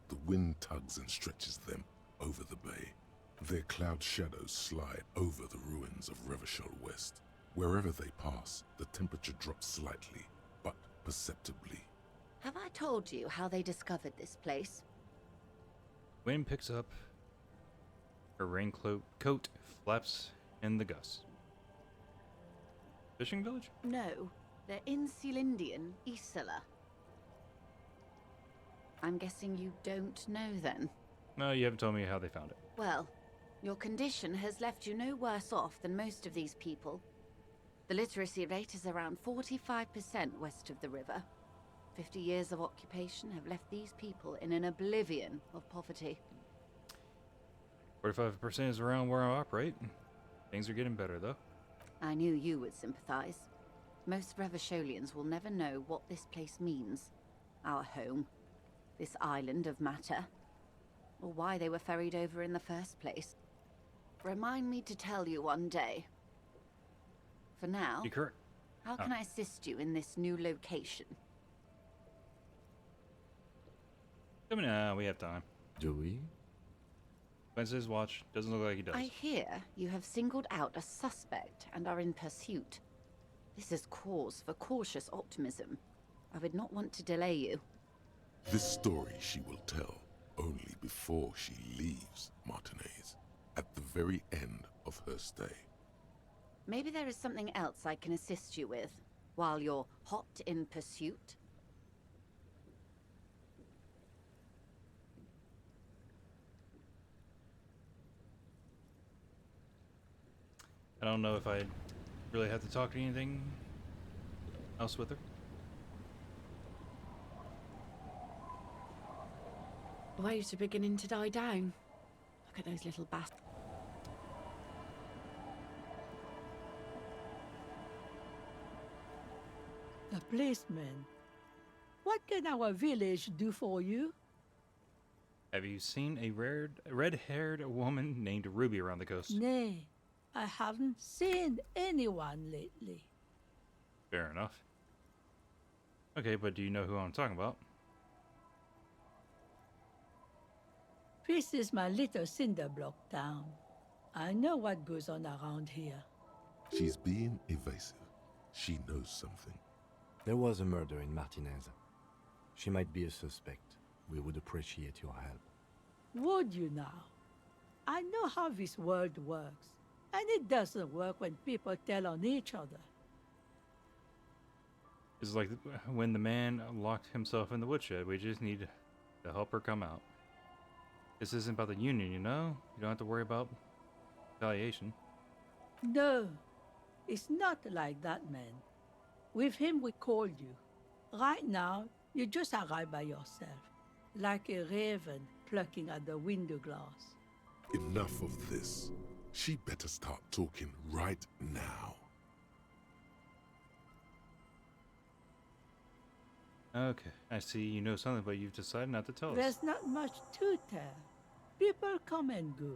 The wind tugs and stretches them over the bay. Their cloud shadows slide over the ruins of Revachol West. Wherever they pass, the temperature drops slightly, but perceptibly. Have I told you how they discovered this place? Wind picks up. Her raincoat flaps in the gusts. Fishing village? No, they're in Celindian, Isla. I'm guessing you don't know then. No, you haven't told me how they found it. Well, your condition has left you no worse off than most of these people. The literacy rate is around 45% west of the river. 50 years of occupation have left these people in an oblivion of poverty. 45% is around where I operate. Things are getting better, though. I knew you would sympathize. Most Revacholians will never know what this place means. Our home. This island of matter. Or why they were ferried over in the first place. Remind me to tell you one day. For now, You're correct. how can I assist you in this new location? Come on now, we have time. Do we? Wednesday's watch. Doesn't look like he does. I hear you have singled out a suspect and are in pursuit. This is cause for cautious optimism. I would not want to delay you. This story she will tell only before she leaves Martinez, at the very end of her stay. Maybe there is something else I can assist you with, while you're hot in pursuit. I don't know if I really have to talk to anything else with her. The waves are beginning to die down. Look at those little bastards. A policeman. What can our village do for you? Have you seen a red-haired woman named Ruby around the coast? Nay, I haven't seen anyone lately. Fair enough. Okay, but do you know who I'm talking about? This is my little cinder block town. I know what goes on around here. She's being evasive. She knows something. There was a murder in Martinez. She might be a suspect. We would appreciate your help. Would you now? I know how this world works, and it doesn't work when people tell on each other. It's like when the man locked himself in the woodshed. We just need to help her come out. This isn't about the union, you know? You don't have to worry about retaliation. No, it's not like that, man. With him, we called you. Right now, you just arrived by yourself, like a raven plucking at the window glass. Enough of this. She better start talking right now. Okay, I see you know something, but you've decided not to tell us. There's not much to tell. People come and go.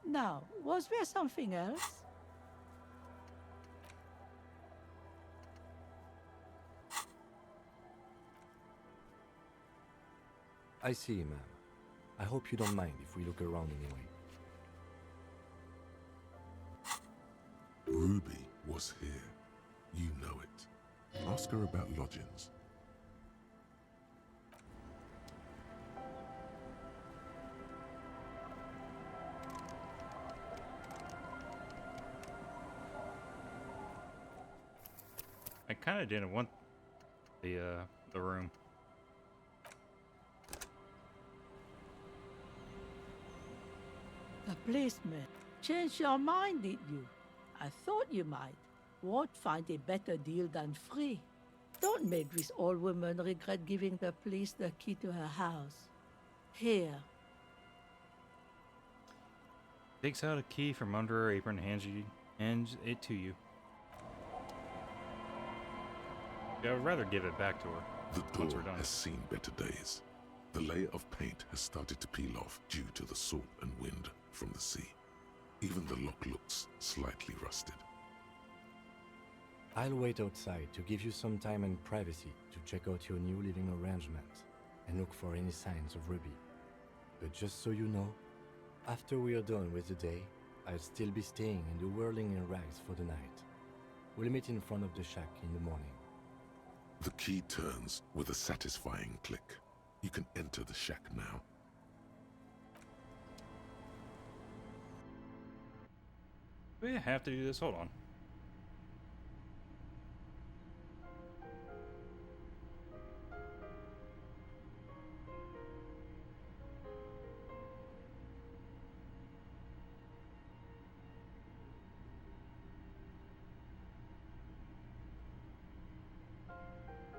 Now, was there something else? I see, ma'am. I hope you don't mind if we look around anyway. Ruby was here. You know it. Ask her about lodgings. I kind of didn't want the room. The policeman. Changed your mind, did you? I thought you might. Won't find a better deal than free. Don't make this old woman regret giving the police the key to her house. Here. Takes out a key from under her apron and hands it to you. Yeah, I'd rather give it back to her. The door has seen better days. The layer of paint has started to peel off due to the salt and wind from the sea. Even the lock looks slightly rusted. I'll wait outside to give you some time and privacy to check out your new living arrangements and look for any signs of Ruby. But just so you know, after we are done with the day, I'll still be staying in the whirling in rags for the night. We'll meet in front of the shack in the morning. The key turns with a satisfying click. You can enter the shack now. We have to do this. Hold on.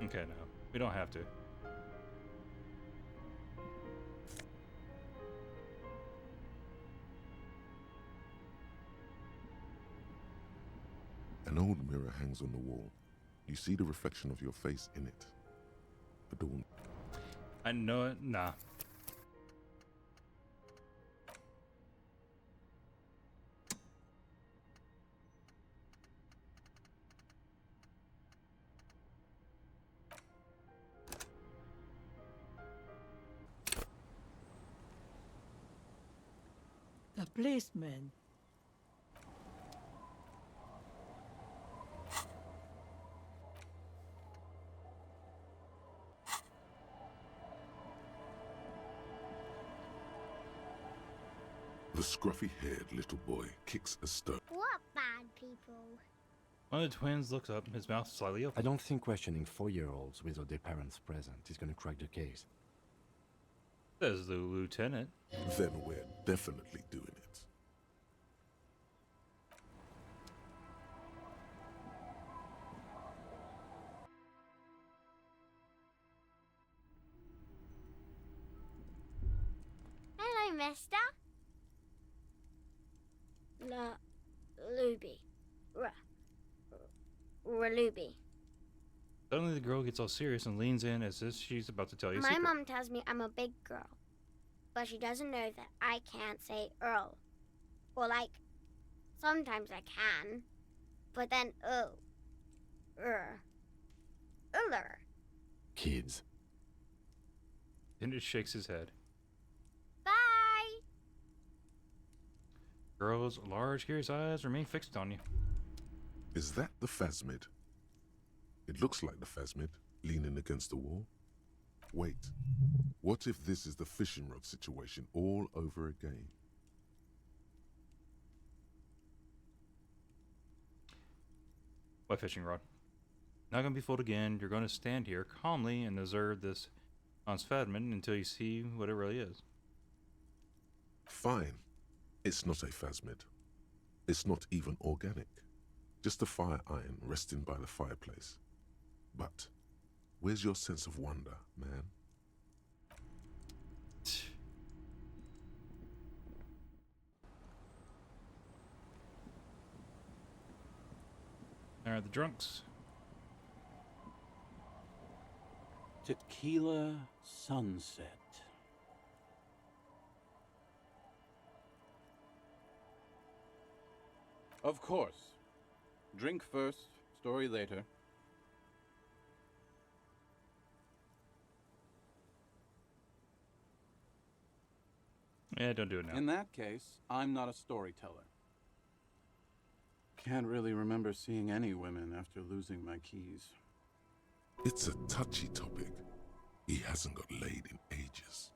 Okay, no. We don't have to. An old mirror hangs on the wall. You see the reflection of your face in it. Adorned. I know it. Nah. The policeman. The scruffy-haired little boy kicks a stone. What bad people? One of the twins looks up, his mouth slightly open. I don't think questioning 4-year-olds without their parents present is gonna crack the case. Says the lieutenant. Then we're definitely doing it. Hello, mister. Luby. Raluby. Suddenly the girl gets all serious and leans in as if she's about to tell you a My secret. mom tells me I'm a big girl, but she doesn't know that I can't say Earl. Or like, sometimes I can, but then Uller. kids. Then it shakes his head. Bye! Girl's large, curious eyes remain fixed on you. Is that the phasmid? It looks like the phasmid, leaning against the wall. Wait, what if this is the fishing rod situation all over again? What fishing rod? Not gonna be fooled again. You're gonna stand here calmly and observe this phasmid until you see what it really is. Fine. It's not a phasmid. It's not even organic. Just a fire iron resting by the fireplace. But where's your sense of wonder, man? Alright, the drunks. Tequila sunset. Of course. Drink first, story later. Yeah, don't do it now. In that case, I'm not a storyteller. Can't really remember seeing any women after losing my keys. It's a touchy topic. He hasn't got laid in ages.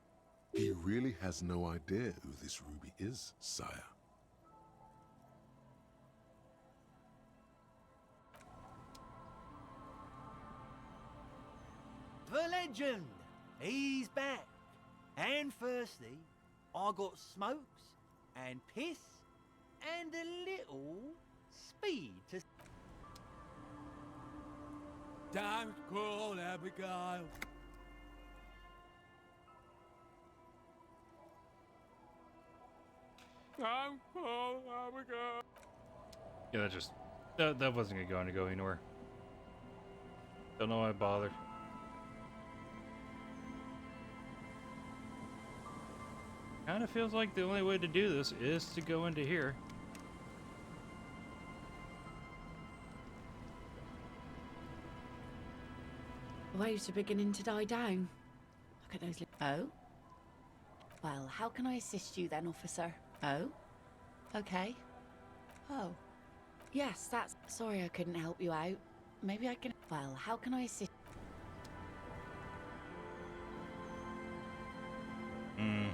He really has no idea who this Ruby is, sire. The legend! He's back. And firstly, I got smokes and piss and a little speed to... Don't call Abigail. Don't call Abigail. Yeah, that wasn't going to go anywhere. Don't know why I bothered. Kind of feels like the only way to do this is to go into here. The waves are beginning to die down. Look at those. Oh? Well, how can I assist you then, officer? Oh? Okay. Oh. Yes, that's... Sorry I couldn't help you out. Maybe I can... Well, how can I assist... Hmm.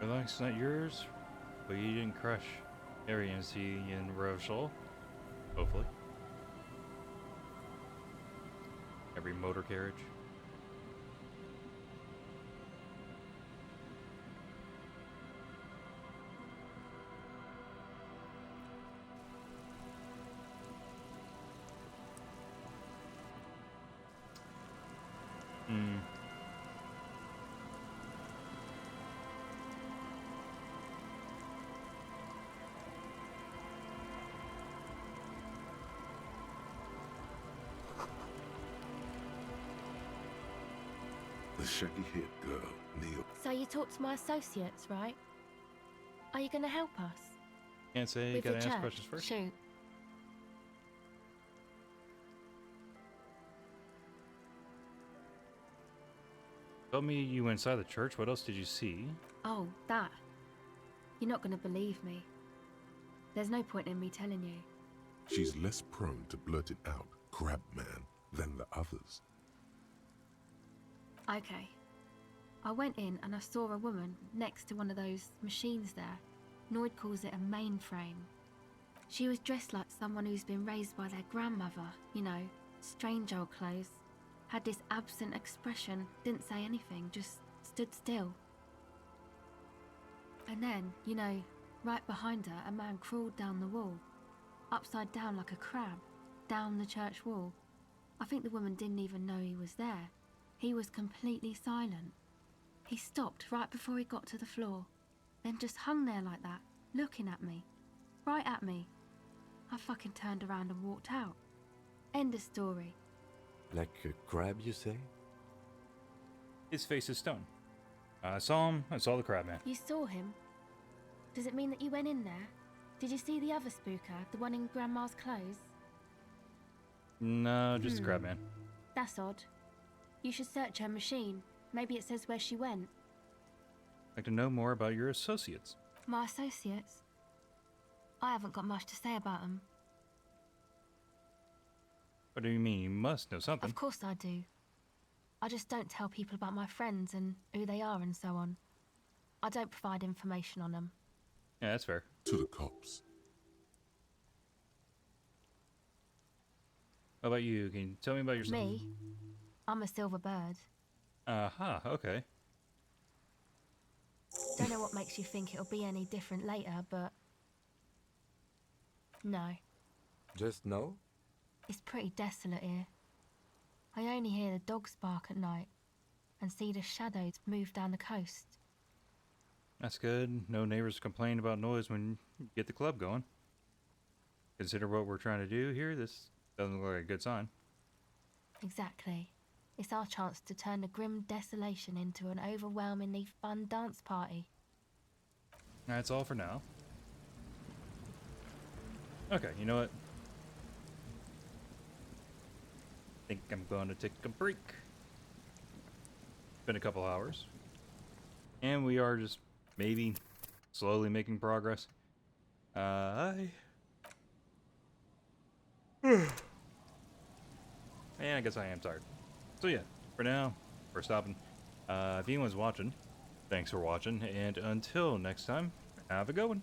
Relax, not yours, but you didn't crush Arian's in Revshol. Hopefully. Every motor carriage. Hmm. The shaggy-haired girl, Neil. So you talked to my associates, right? Are you going to help us? Can't say, you With gotta the ask church? questions first. Shoot. Told me you went inside the church. What else did you see? Oh, that. You're not going to believe me. There's no point in me telling you. She's less prone to blurting out, crab man, than the others. Okay. I went in and I saw a woman next to one of those machines there. Noid calls it a mainframe. She was dressed like someone who's been raised by their grandmother, you know, strange old clothes. Had this absent expression, didn't say anything, just stood still. And then, you know, right behind her, a man crawled down the wall, upside down like a crab, down the church wall. I think the woman didn't even know he was there. He was completely silent. He stopped right before he got to the floor, then just hung there like that, looking at me, right at me. I fucking turned around and walked out. End of story. Like a crab, you say? His face is stone. I saw him. I saw the crab man. You saw him? Does it mean that you went in there? Did you see the other spooker, the one in Grandma's clothes? No, just the crab man. That's odd. You should search her machine. Maybe it says where she went. I'd like to know more about your associates. My associates? I haven't got much to say about them. What do you mean? You must know something. Of course I do. I just don't tell people about my friends and who they are and so on. I don't provide information on them. Yeah, that's fair. To the cops. How about you? Can you tell me about yourself? Me? I'm a silver bird. Aha, okay. Don't know what makes you think it'll be any different later, but... No. Just no? It's pretty desolate here. I only hear the dogs bark at night and see the shadows move down the coast. That's good. No neighbors complain about noise when you get the club going. Consider what we're trying to do here. This doesn't look like a good sign. Exactly. It's our chance to turn the grim desolation into an overwhelmingly fun dance party. That's all for now. Okay, you know what? I think I'm going to take a break. It's been a couple hours. And we are just maybe slowly making progress. And I guess I am tired. So yeah, for now, we're stopping. If anyone's watching, thanks for watching, and until next time, have a good one.